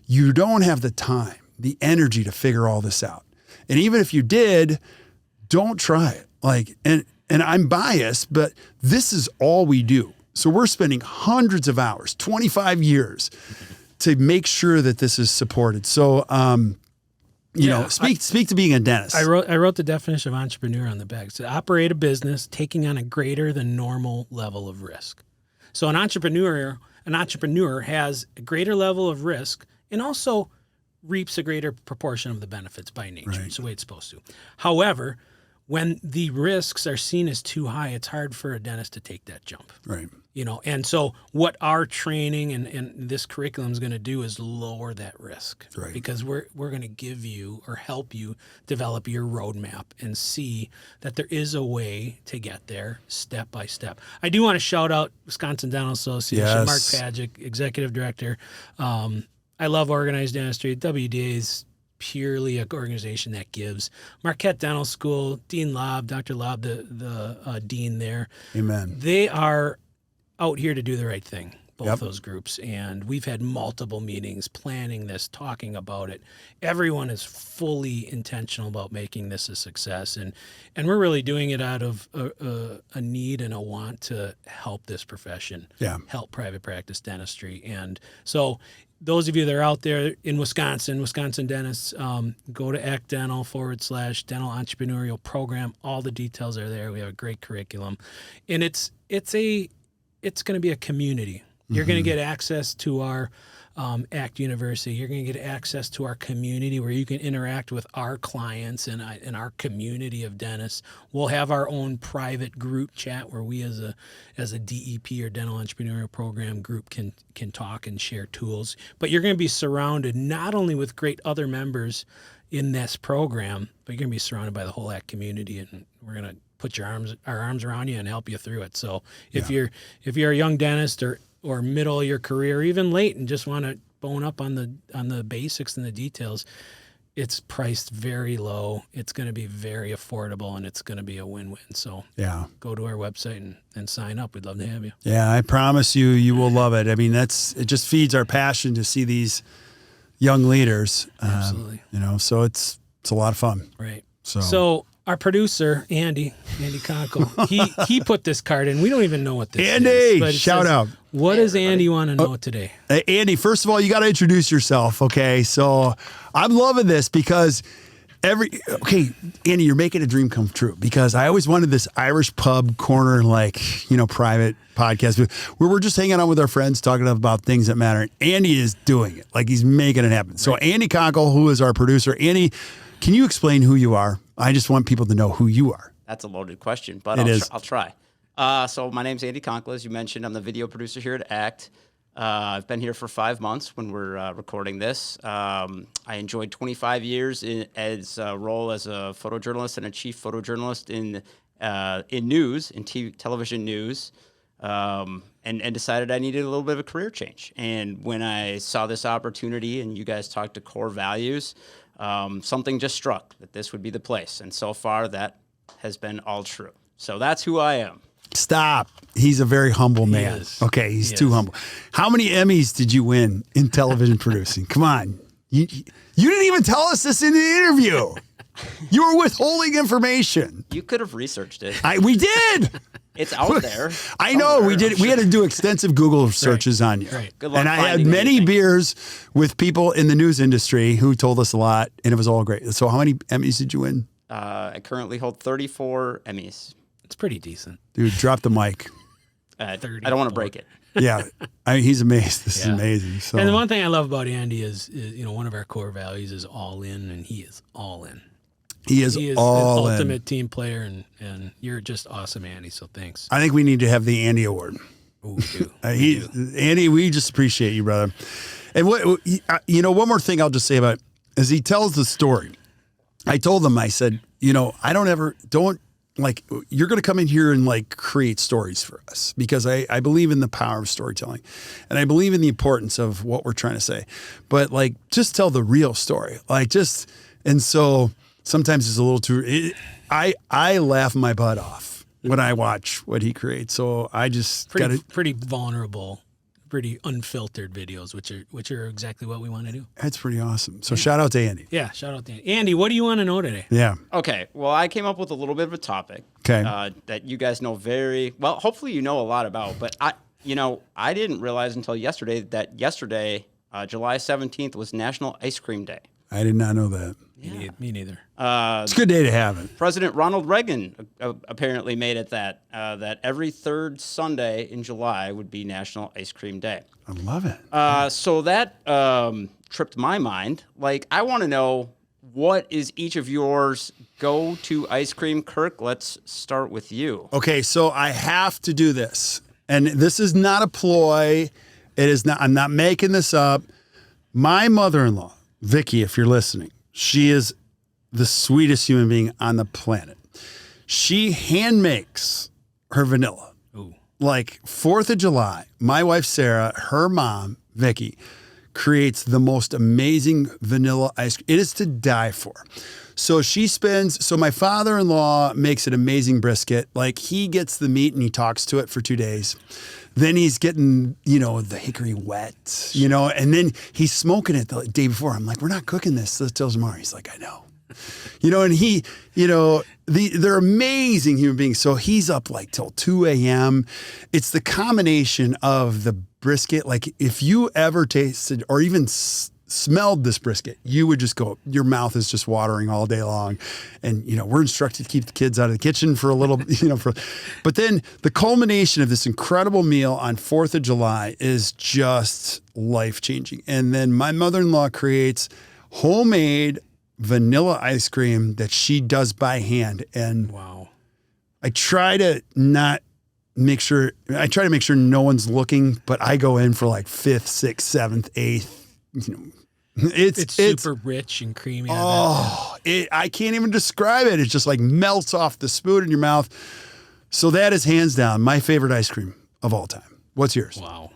You don't have the time, the energy to figure all this out. And even if you did, don't try it. And I'm biased, but this is all we do. So we're spending hundreds of hours, 25 years to make sure that this is supported. So, speak to being a dentist. I wrote the definition of entrepreneur on the back. It's to operate a business taking on a greater than normal level of risk. So an entrepreneur has a greater level of risk and also reaps a greater proportion of the benefits by nature. Right. It's the way it's supposed to. However, when the risks are seen as too high, it's hard for a dentist to take that jump. Right. And so what our training and this curriculum is going to do is lower that risk. Right. Because we're going to give you or help you develop your roadmap and see that there is a way to get there step by step. I do want to shout out Wisconsin Dental Association, Yes. Mark Pagic, Executive Director. I love organized dentistry. WDA is purely an organization that gives. Marquette Dental School, Dean Lobb, Dr. Lobb, the dean there. Amen. They are out here to do the right thing, both Yep. those groups. And we've had multiple meetings planning this, talking about it. Everyone is fully intentional about making this a success. And we're really doing it out of a need and a want to help this profession, help private practice dentistry. And so those of you that are out there in Wisconsin dentists, go to actdental/dental entrepreneurial program. All the details are there. We have a great curriculum. And it's going to be a community. You're going to get access to our ACT University. You're going to get access to our community where you can interact with our clients and our community of dentists. We'll have our own private group chat where we as a DEP or Dental Entrepreneurial Program group can talk and share tools. But you're going to be surrounded not only with great other members in this program, but you're going to be surrounded by the whole ACT community, and we're going to put our arms around you and help you through it. So if you're a young dentist or middle of your career, or even late, and just want to bone up on the basics and the details, it's priced very low. It's going to be very affordable, and it's going to be a win-win. So go to our website and sign up. We'd love to have you. Yeah, I promise you will love it. I mean, it just feeds our passion to see these young leaders. Absolutely. So it's a lot of fun. Right. So our producer, Andy Konkle, he put this card in. We don't even know what this is. Andy, shout out. What does Andy want to know today? Andy, first of all, you got to introduce yourself, okay? So I'm loving this because Andy, you're making a dream come true, because I always wanted this Irish pub corner, private podcast where we're just hanging out with our friends, talking about things that matter. Andy is doing it. Like, he's making it happen. Right. So Andy Konkle, who is our producer. Andy, can you explain who you are? I just want people to know who you are. That's a loaded question, but I'll try. So my name's Andy Konkle. As you mentioned, I'm the video producer here at ACT. I've been here for 5 months when we're recording this. I enjoyed 25 years as a role as a photojournalist and a chief photojournalist in news, in television news, and decided I needed a little bit of a career change. And when I saw this opportunity and you guys talked to core values, something just struck that this would be the place. And so far, that has been all true. So that's who I am. Stop. He's a very humble man. Okay, he's too humble. How many Emmys did you win in television producing? Come on. You didn't even tell us this in the interview. You were withholding information. You could have researched it. We did. It's out there. I know. We did. We had to do extensive Google searches on you. Right. Good luck. And I had many beers with people in the news industry who told us a lot, and it was all great. So how many Emmys did you win? I currently hold 34 Emmys. It's pretty decent. Dude, drop the mic. I don't want to break it. Yeah. I mean, he's amazing. This is amazing. So. And the one thing I love about Andy is, one of our core values is all in, and he is all in. He is all an ultimate in. team player, and you're just awesome, Andy. So thanks. I think we need to have the Andy Award. Ooh, we do. Andy, we just appreciate you, brother. And one more thing I'll just say about it is he tells the story. I told him, I said, don't you're going to come in here and like create stories for us, because I believe in the power of storytelling, and I believe in the importance of what we're trying to say, but like, just tell the real story. And so sometimes it's a little too, I laugh my butt off when I watch what he creates. So I just pretty vulnerable, pretty unfiltered videos, which are exactly what we want to do. That's pretty awesome. So shout out to Andy. Yeah, shout out to Andy. Andy, what do you want to know today? Yeah. Okay. Well, I came up with a little bit of a topic. Okay. That you guys know very well. Hopefully, you know a lot about. But I didn't realize until yesterday that July 17th, was National Ice Cream Day. I did not know that. Yeah. Me neither. It's a good day to have it. President Ronald Reagan apparently made it that every third Sunday in July would be National Ice Cream Day. I love it. So that tripped my mind. Like, I want to know, what is each of yours go-to ice cream? Kirk, let's start with you. Okay, so I have to do this. And this is not a ploy. It is not. I'm not making this up. My mother-in-law, Vicky, if you're listening, she is the sweetest human being on the planet. She hand makes her vanilla. Ooh. Like 4th of July, my wife, Sarah, her mom, Vicky, creates the most amazing vanilla ice cream. It is to die for. So my father-in-law makes an amazing brisket. Like, he gets the meat and he talks to it for 2 days. Then he's getting, the hickory wet, and then he's smoking it the day before. I'm like, we're not cooking this till tomorrow. He's like, I know. And they're amazing human beings. So he's up like till 2 a.m. It's the combination of the brisket. Like, if you ever tasted or even smelled this brisket, you would just go, your mouth is just watering all day long. And, we're instructed to keep the kids out of the kitchen for a little, but then the culmination of this incredible meal on 4th of July is just life-changing. And then my mother-in-law creates homemade vanilla ice cream that she does by hand. And wow. I try to make sure no one's looking, but I go in for like 5th, 6th, 7th, 8th, It's super rich and creamy. I can't even describe it. It just like melts off the spoon in your mouth. So that is hands down my favorite ice cream of all time. What's yours? Wow.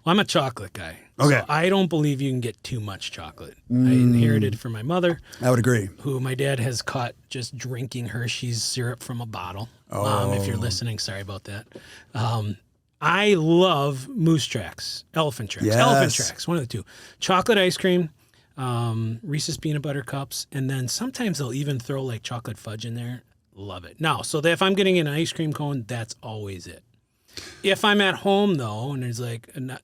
Well, I'm a chocolate guy. Okay. So I don't believe you can get too much chocolate. I inherited from my mother. I would agree. Who my dad has caught just drinking Hershey's syrup from a bottle. Mom, if you're listening, sorry about that. I love moose tracks, elephant tracks, one of the two. Chocolate ice cream, Reese's peanut butter cups, and then sometimes they'll even throw like chocolate fudge in there. Love it. Now, so if I'm getting an ice cream cone, that's always it. If I'm at home though, and there's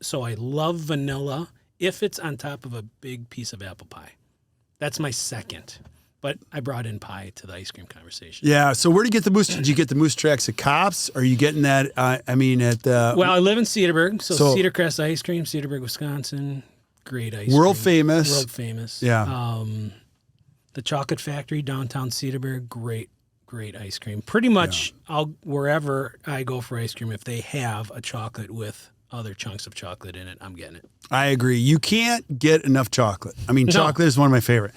so I love vanilla if it's on top of a big piece of apple pie. That's my second. But I brought in pie to the ice cream conversation. Yeah. So where do you get the moose? Did you get the moose tracks at Cops? Are you getting that? Well, I live in Cedarburg, so Cedar Crest Ice Cream, Cedarburg, Wisconsin. Great ice cream. World famous. Yeah. The Chocolate Factory, downtown Cedarburg. Great ice cream. Pretty much, wherever I go for ice cream, if they have a chocolate with other chunks of chocolate in it, I'm getting it. I agree. You can't get enough chocolate. I mean, chocolate is one of my favorite.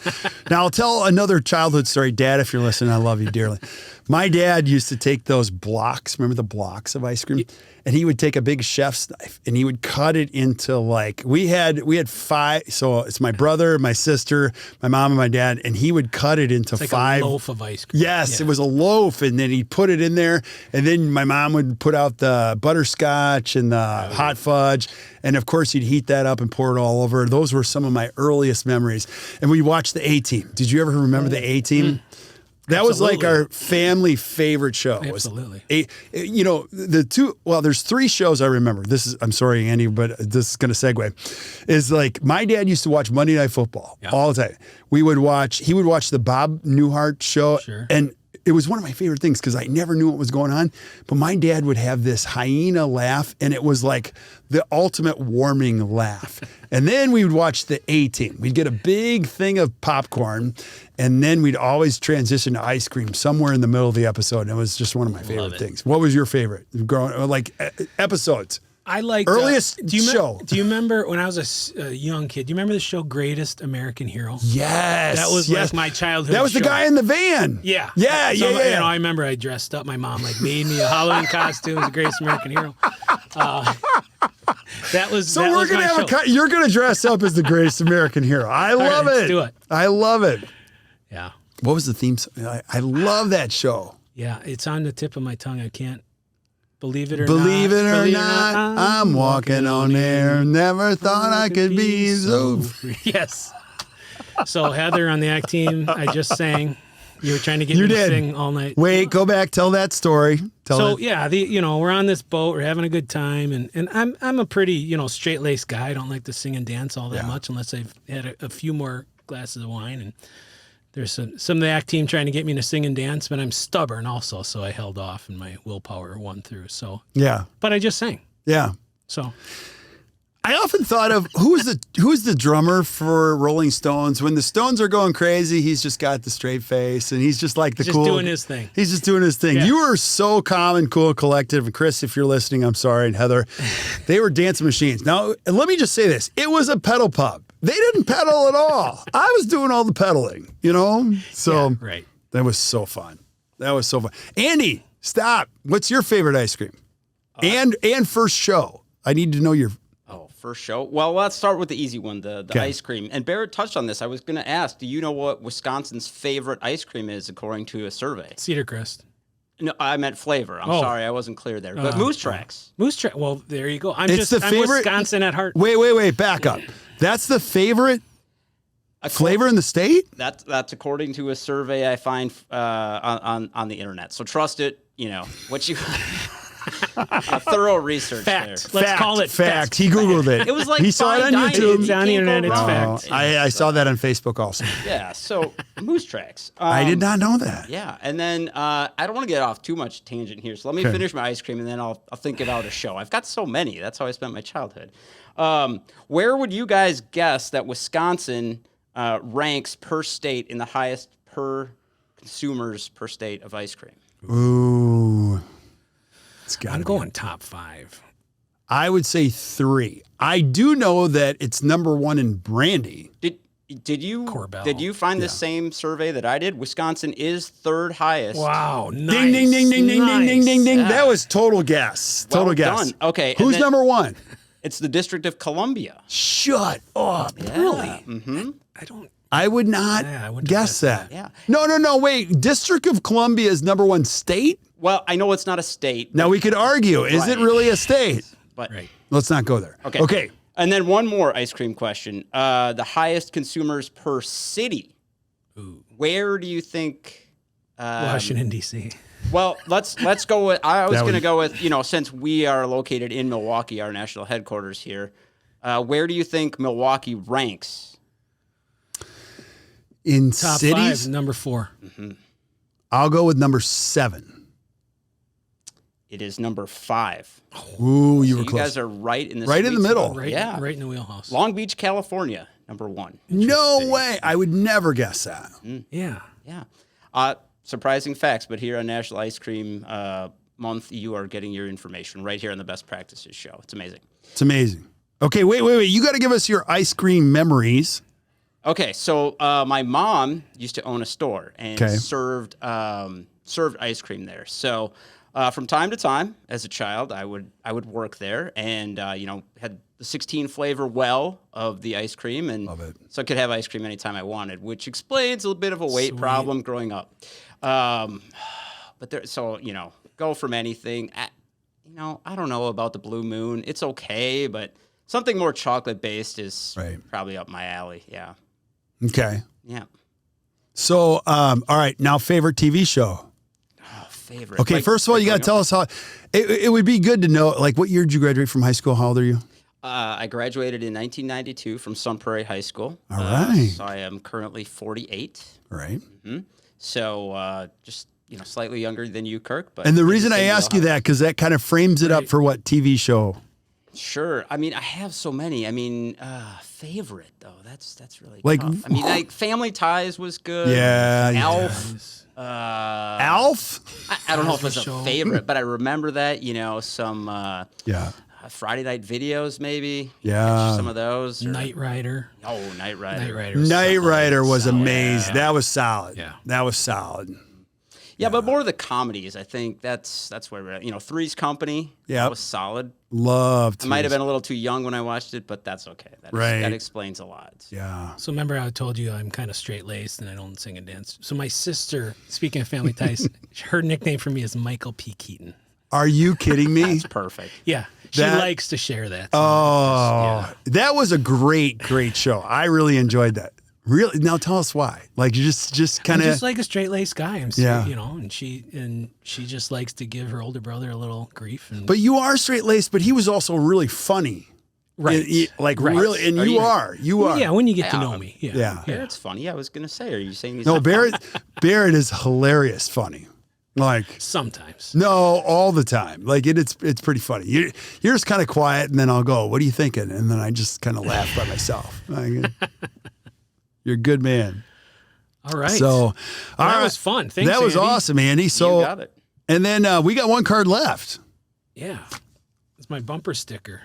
Now, I'll tell another childhood story. Dad, if you're listening, I love you dearly. My dad used to take those blocks, remember the blocks of ice cream? And he would take a big chef's knife and he would cut it into we had 5. So it's my brother, my sister, my mom, and my dad. And he would cut it into it's like 5. A loaf of ice cream. Yes, It was a loaf. And then he'd put it in there. And then my mom would put out the butterscotch and the hot fudge. And of course, he'd heat that up and pour it all over. Those were some of my earliest memories. And we watched the A-Team. Did you ever remember the A-Team? That was like our family favorite show. Absolutely. There's 3 shows I remember. I'm sorry, Andy, but this is going to segue. Is like my dad used to watch Monday Night Football all the time. He would watch the Bob Newhart show. Sure. And it was one of my favorite things because I never knew what was going on. But my dad would have this hyena laugh, and it was like the ultimate warming laugh. And then we would watch the A-Team. We'd get a big thing of popcorn, and then we'd always transition to ice cream somewhere in the middle of the episode. And it was just one of my favorite things. What was your favorite episodes? I like earliest show. Do you remember when I was a young kid? Do you remember the show Greatest American Hero? Yes, that was like my childhood. That was show. the guy in the van. Yeah. You know, I remember I dressed up. My mom made me a Halloween costume as the Greatest American Hero. We're gonna have you're gonna dress up as the Greatest American Hero. I love it. Let's do it. I love it. Yeah. What was the theme? I love that show. Yeah, it's on the tip of my tongue. I can't. Believe it or not, I'm walking on air. Never thought I could be so free. Yes. So Heather on the act team, I just sang. You were trying to get me to sing all night. Wait, go back, tell that story. We're on this boat, we're having a good time, and I'm a pretty, straight-laced guy. I don't like to sing and dance all that much unless I've had a few more glasses of wine. And there's some of the act team trying to get me to sing and dance, but I'm stubborn also, so I held off and my willpower won through. So but I just sang. Yeah. So I often thought of who's the drummer for Rolling Stones. When the Stones are going crazy, he's just got the straight face and he's just like the cool. Just doing his thing. He's just doing his thing. Yeah. You were so calm and cool, collective. And Chris, if you're listening, I'm sorry. And Heather, they were dancing machines. Now, let me just say this. It was a pedal pub. They didn't pedal at all. I was doing all the pedaling, So right. That was so fun. Andy, stop. What's your favorite ice cream? And first show. I need to know your... First show. Well, let's start with the easy one, the ice cream. And Barrett touched on this. I was going to ask, do you know what Wisconsin's favorite ice cream is according to a survey? Cedar Crest. No, I meant flavor. I'm sorry, I wasn't clear there. But Moose Tracks. Moose Tracks. Well, there you go. I'm favorite, Wisconsin at heart. Wait. Back up. That's the favorite flavor in the state? That's according to a survey I find on the internet. So trust it. What you... A thorough research fact. there. Let's call it fact. He Googled it. It was like he saw it on YouTube. It's on the internet. It's fact. I saw that on Facebook also. Yeah. So Moose Tracks. I did not know that. Yeah. And then I don't want to get off too much tangent here. So let me finish my ice cream and then I'll think about a show. I've got so many. That's how I spent my childhood. Where would you guys guess that Wisconsin ranks per state in the highest per consumers per state of ice cream? Ooh. I'm going top 5. I would say 3. I do know that it's number 1 in brandy. Did you Corbell. Did you find the same survey that I did? Wisconsin is 3rd highest. Wow! Nice. Ding ding ding ding ding ding ding ding ding. Yeah. That was total guess. Total guess. Done. Okay. Who's number 1? It's the District of Columbia. Shut up! Yeah. Really? Mm-hmm. I would not guess that. Yeah. No. Wait. District of Columbia is number 1 state. Well, I know it's not a state. Now we could argue: is it really a state? But let's not go there. Okay. And then one more ice cream question: the highest consumers per city. Ooh. Where do you think? Washington D.C. Well, let's go with. I was going to go with since we are located in Milwaukee, our national headquarters here. Where do you think Milwaukee ranks? In top cities, 5, number 4. Mm-hmm. I'll go with number 7. It is number 5. Ooh, you were close. You guys are right in the middle. Right in the wheelhouse. Long Beach, California, number 1. No way. I would never guess that. Yeah. Surprising facts, but here on National Ice Cream Month, you are getting your information right here on the Best Practices Show. It's amazing. It's amazing. Okay, wait. You got to give us your ice cream memories. Okay, so my mom used to own a store and served ice cream there. So from time to time, as a child, I would work there and had the 16 flavor well of the ice cream, and so I could have ice cream anytime I wanted, which explains a bit of a weight problem growing up. But go from anything. I don't know about the Blue Moon. It's okay, but something more chocolate based is probably up my alley. Yeah. Okay. Yeah. So, all right. Now, favorite TV show. Favorite. Okay. First of all, you got to tell us how. It would be good to know. Like, what year did you graduate from high school? How old are you? I graduated in 1992 from Sun Prairie High School. All right. So I am currently 48. Right. Mm-hmm. So just slightly younger than you, Kirk. But and the reason I ask you that, because that kind of frames it up for what TV show. Sure. I mean, I have so many. I mean, favorite though. That's really like tough. I mean, like Family Ties was good. Yeah. Alf. Alf. I don't know if it's a favorite, but I remember that. Some Friday Night Videos maybe. Yeah. Some of those. Knight Rider. Oh, Knight Rider. Knight Rider was solid. amazing. Yeah. That was solid. Yeah. That was solid. Yeah, but more of the comedies. I think that's where we're at. Three's Company. Yeah, that was solid. Loved. I might have been a little too young when I watched it, but that's okay. That explains a lot. Yeah. So remember I told you I'm kind of straight-laced and I don't sing and dance. So my sister, speaking of Family Ties, her nickname for me is Michael P. Keaton. Are you kidding me? That's perfect. Yeah. She likes to share that. That was a great show. I really enjoyed that. Really? Now tell us why. Like you just kind of just like a straight-laced guy. And she just likes to give her older brother a little grief. But you are straight-laced, but he was also really funny. Right. Really, and you are. Yeah, when you get to know me. Yeah. Barrett's funny. I was going to say, are you saying he's No, not Barrett funny? Barrett is hilarious funny. Like sometimes. No, all the time. Like it's pretty funny. You're just kind of quiet and then I'll go, "What are you thinking?" And then I just kind of laugh by myself. You're a good man. All right. So, that was fun. Thanks, that was Andy. awesome, Andy. So, you got it. And then we got one card left. Yeah. It's my bumper sticker.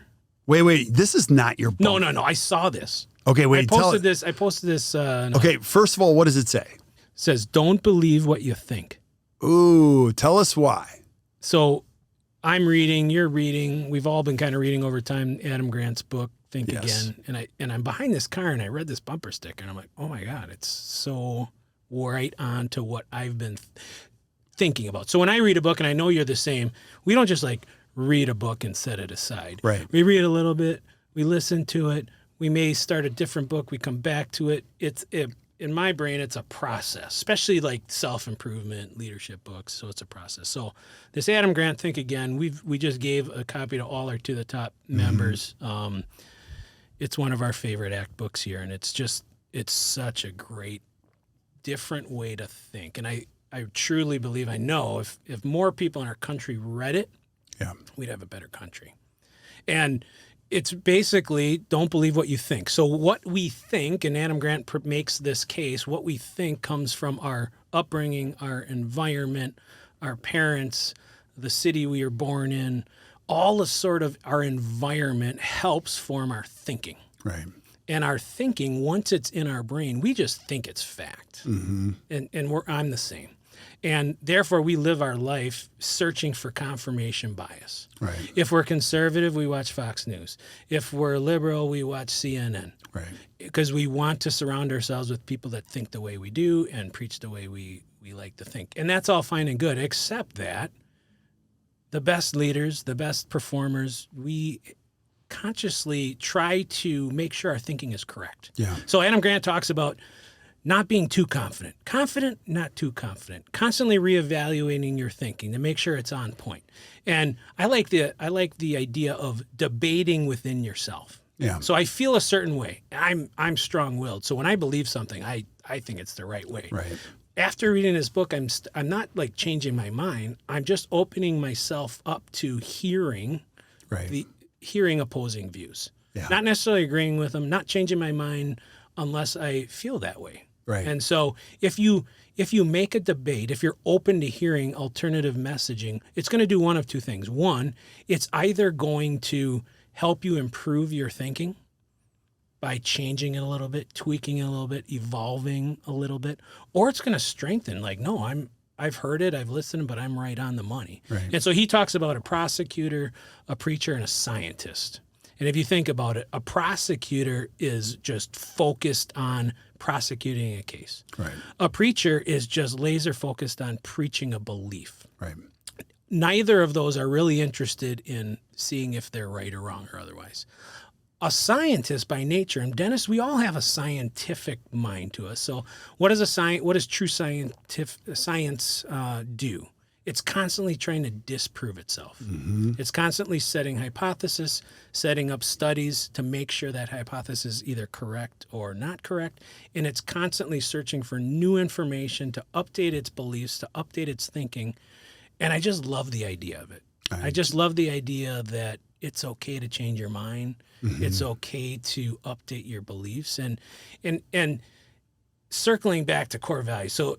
Wait. This is not your bumper. No. I saw this. Okay, wait. I posted this. Okay, first of all, what does it say? It says, "Don't believe what you think." Ooh, tell us why. So I'm reading, you're reading. We've all been kind of reading over time Adam Grant's book, Think Again. And I'm behind this car and I read this bumper sticker and I'm like, oh my God, it's so right on to what I've been thinking about. So when I read a book, and I know you're the same, we don't just like read a book and set it aside. Right. We read a little bit, we listen to it, we may start a different book, we come back to it. In my brain, it's a process, especially like self-improvement, leadership books. So it's a process. So this Adam Grant Think Again, we just gave a copy to all our To the Top members. It's one of our favorite ACT books here, and it's such a great, different way to think. And I truly believe, I know, if more people in our country read it, we'd have a better country. And it's basically, don't believe what you think. So what we think, and Adam Grant makes this case, what we think comes from our upbringing, our environment, our parents, the city we were born in. All the sort of our environment helps form our thinking. Right. And our thinking, once it's in our brain, we just think it's fact. Mm-hmm. And I'm the same. And therefore, we live our life searching for confirmation bias. Right. If we're conservative, we watch Fox News. If we're liberal, we watch CNN. Right. Because we want to surround ourselves with people that think the way we do and preach the way we like to think. And that's all fine and good, except that the best leaders, the best performers, we consciously try to make sure our thinking is correct. Yeah. So Adam Grant talks about not being too confident. Confident, not too confident. Constantly reevaluating your thinking to make sure it's on point. And I like the idea of debating within yourself. Yeah. So I feel a certain way. I'm strong-willed. So when I believe something, I think it's the right way. Right. After reading this book, I'm not like changing my mind. I'm just opening myself up to hearing opposing views. Yeah. Not necessarily agreeing with them, not changing my mind unless I feel that way. Right. And so if you make a debate, if you're open to hearing alternative messaging, it's going to do one of two things. One, it's either going to help you improve your thinking by changing it a little bit, tweaking it a little bit, evolving a little bit, or it's going to strengthen, like, no, I've heard it, I've listened, but I'm right on the money. Right. And so he talks about a prosecutor, a preacher, and a scientist. And if you think about it, a prosecutor is just focused on prosecuting a case. Right. A preacher is just laser focused on preaching a belief. Right. Neither of those are really interested in seeing if they're right or wrong or otherwise. A scientist by nature, and Dennis, we all have a scientific mind to us. So what does true science do? it's constantly trying to disprove itself. Mm-hmm. It's constantly setting hypothesis, setting up studies to make sure that hypothesis is either correct or not correct. And it's constantly searching for new information to update its beliefs, to update its thinking. And I just love the idea of it. I just love the idea that it's okay to change your mind. Mm-hmm. It's okay to update your beliefs. And circling back to core values. So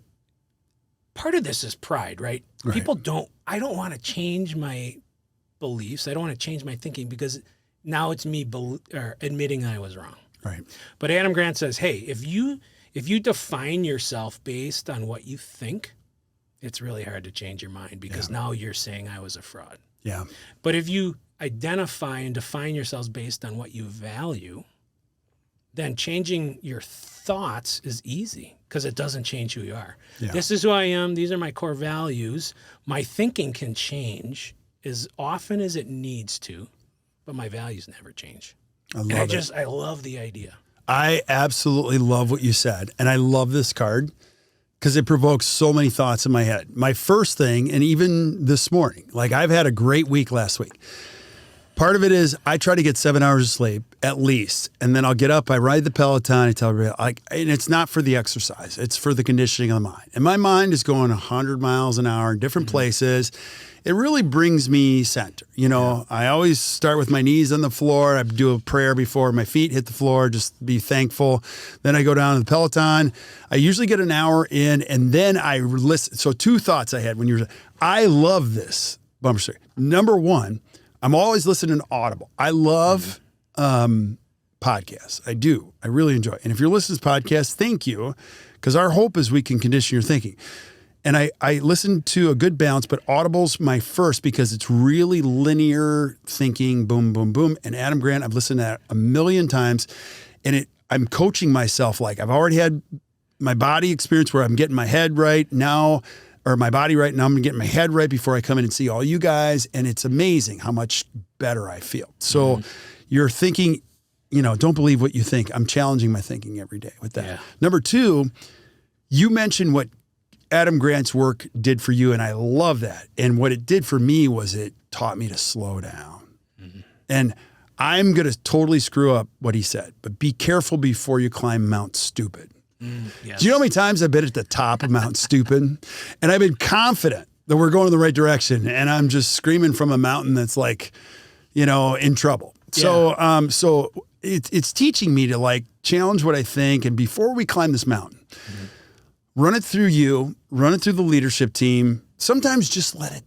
part of this is pride, right? I don't want to change my beliefs. I don't want to change my thinking because now it's me admitting I was wrong. Right. But Adam Grant says, hey, if you define yourself based on what you think, it's really hard to change your mind because now you're saying I was a fraud. Yeah. But if you identify and define yourselves based on what you value, then changing your thoughts is easy because it doesn't change who you are. Yeah. This is who I am. These are my core values. My thinking can change as often as it needs to, but my values never change. I love the idea. I absolutely love what you said. And I love this card because it provokes so many thoughts in my head. My first thing, and even this morning, like I've had a great week last week. Part of it is I try to get 7 hours of sleep at least, and then I'll get up, I ride the Peloton, I tell everybody, and it's not for the exercise, it's for the conditioning of the mind. And my mind is going 100 miles an hour in different places. It really brings me center. You know, I always start with my knees on the floor. I do a prayer before my feet hit the floor, just be thankful. Then I go down to the Peloton. I usually get an hour in, and then I listen. So 2 thoughts I had when you were, I love this bumper sticker. Number 1, I'm always listening to Audible. I love podcasts. I do. I really enjoy it. And if you're listening to podcasts, thank you, because our hope is we can condition your thinking. And I listen to a good balance, but Audible's my first because it's really linear thinking, boom, boom, boom. And Adam Grant, I've listened to that a million times, and I'm coaching myself. Like I've already had my body experience where I'm getting my head right now, or my body right now. I'm getting my head right before I come in and see all you guys. And it's amazing how much better I feel. So you're thinking, you know, don't believe what you think. I'm challenging my thinking every day with that. Yeah. Number 2, you mentioned what Adam Grant's work did for you. And I love that. And what it did for me was it taught me to slow down. Mm-hmm. And I'm going to totally screw up what he said, but be careful before you climb Mount Stupid. Yes. Do you know how many times I've been at the top of Mount Stupid and I've been confident that we're going in the right direction and I'm just screaming from a mountain that's like, you know, in trouble. Yeah. So it's teaching me to like challenge what I think. And before we climb this mountain, run it through you, run it through the leadership team. Sometimes just let it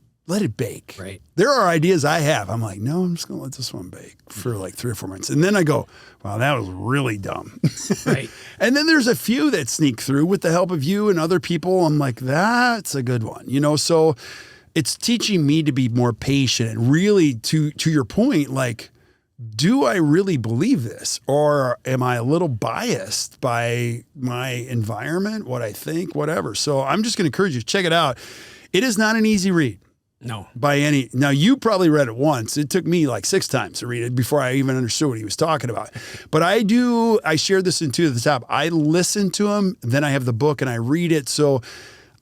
bake. Right. There are ideas I have. I'm like, no, I'm just going to let this one bake for like 3 or 4 months. And then I go, wow, that was really dumb. Right. And then there's a few that sneak through with the help of you and other people. I'm like, that's a good one. You know, so it's teaching me to be more patient and really to your point, like, do I really believe this? Or am I a little biased by my environment, what I think, whatever? So I'm just going to encourage you to check it out. It is not an easy read. No. Now you probably read it once. It took me like 6 times to read it before I even understood what he was talking about. But I shared this in 2 at the top. I listen to him, then I have the book and I read it. So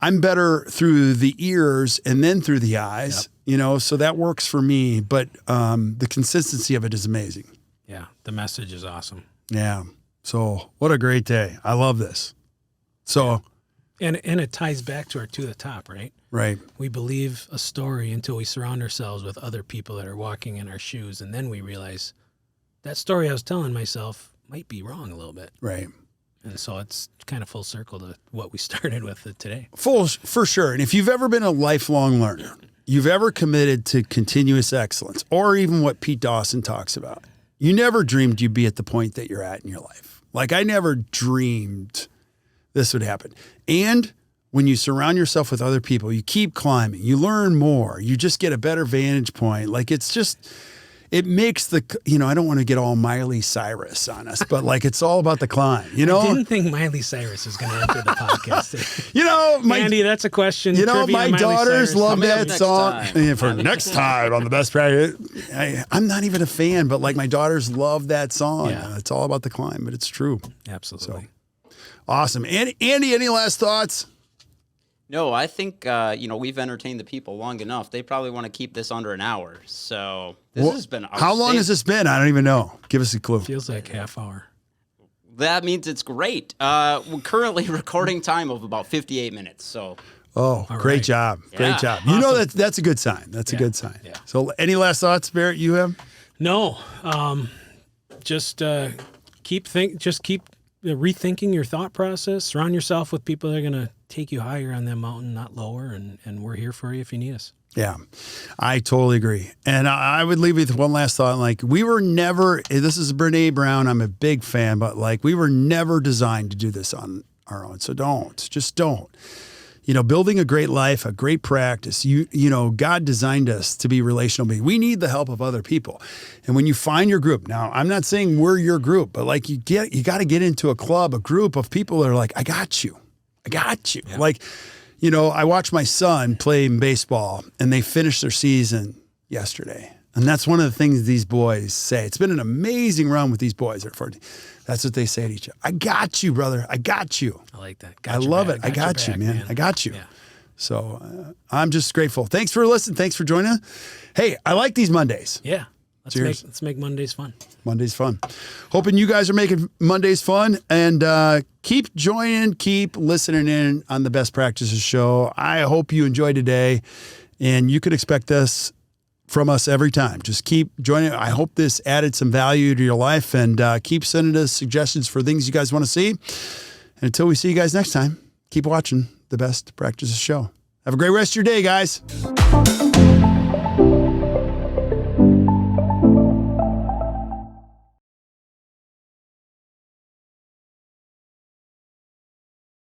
I'm better through the ears and then through the eyes, you know, so that works for me. But the consistency of it is amazing. Yeah. The message is awesome. Yeah. So what a great day. I love this. So. And it ties back to our 2 at the top, right? Right. We believe a story until we surround ourselves with other people that are walking in our shoes. And then we realize that story I was telling myself might be wrong a little bit. Right. And so it's kind of full circle to what we started with today. For sure. And if you've ever been a lifelong learner, you've ever committed to continuous excellence, or even what Pete Dawson talks about, you never dreamed you'd be at the point that you're at in your life. Like I never dreamed this would happen. And when you surround yourself with other people, you keep climbing, you learn more, you just get a better vantage point. Like it makes I don't want to get all Miley Cyrus on us, but like it's all about the climb, you know? I didn't think Miley Cyrus was going to enter the podcast. You know, Andy, that's a question. You know, my daughters love that song. For next time on the best practice. I'm not even a fan, but like my daughters love that song. Yeah. It's all about the climb, but it's true. Absolutely. So, awesome. Andy, any last thoughts? No, I think we've entertained the people long enough. They probably want to keep this under an hour. So this has been. How long has this been? I don't even know. Give us a clue. Feels like half hour. That means it's great. We're currently recording time of about 58 minutes. So. Oh, great job. Great job. Awesome. You know that's a good sign. That's a good sign. Yeah. So any last thoughts, Barrett, you have? No. Just keep rethinking your thought process. Surround yourself with people that are going to take you higher on that mountain, not lower, and we're here for you if you need us. Yeah, I totally agree. And I would leave you with one last thought. Like, we were never, this is Brene Brown, I'm a big fan, but like, we were never designed to do this on our own. So just don't. Building a great life, a great practice, God designed us to be relational beings. We need the help of other people. And when you find your group, now I'm not saying we're your group, but like you got to get into a club, a group of people that are like, I got you. Yeah. Like, I watched my son play baseball and they finished their season yesterday. And that's one of the things these boys say. It's been an amazing run with these boys. That's what they say to each other. I got you, brother. I got you. I like that. I love it. I got you, man. I got you. Yeah. So I'm just grateful. Thanks for listening. Thanks for joining us. Hey, I like these Mondays. Yeah. Let's make Mondays fun. Monday's fun. Hoping you guys are making Mondays fun. And keep joining, keep listening in on the Best Practices Show. I hope you enjoyed today. And you could expect this from us every time. Just keep joining. I hope this added some value to your life, and keep sending us suggestions for things you guys want to see. And until we see you guys next time, keep watching the Best Practices Show. Have a great rest of your day, guys.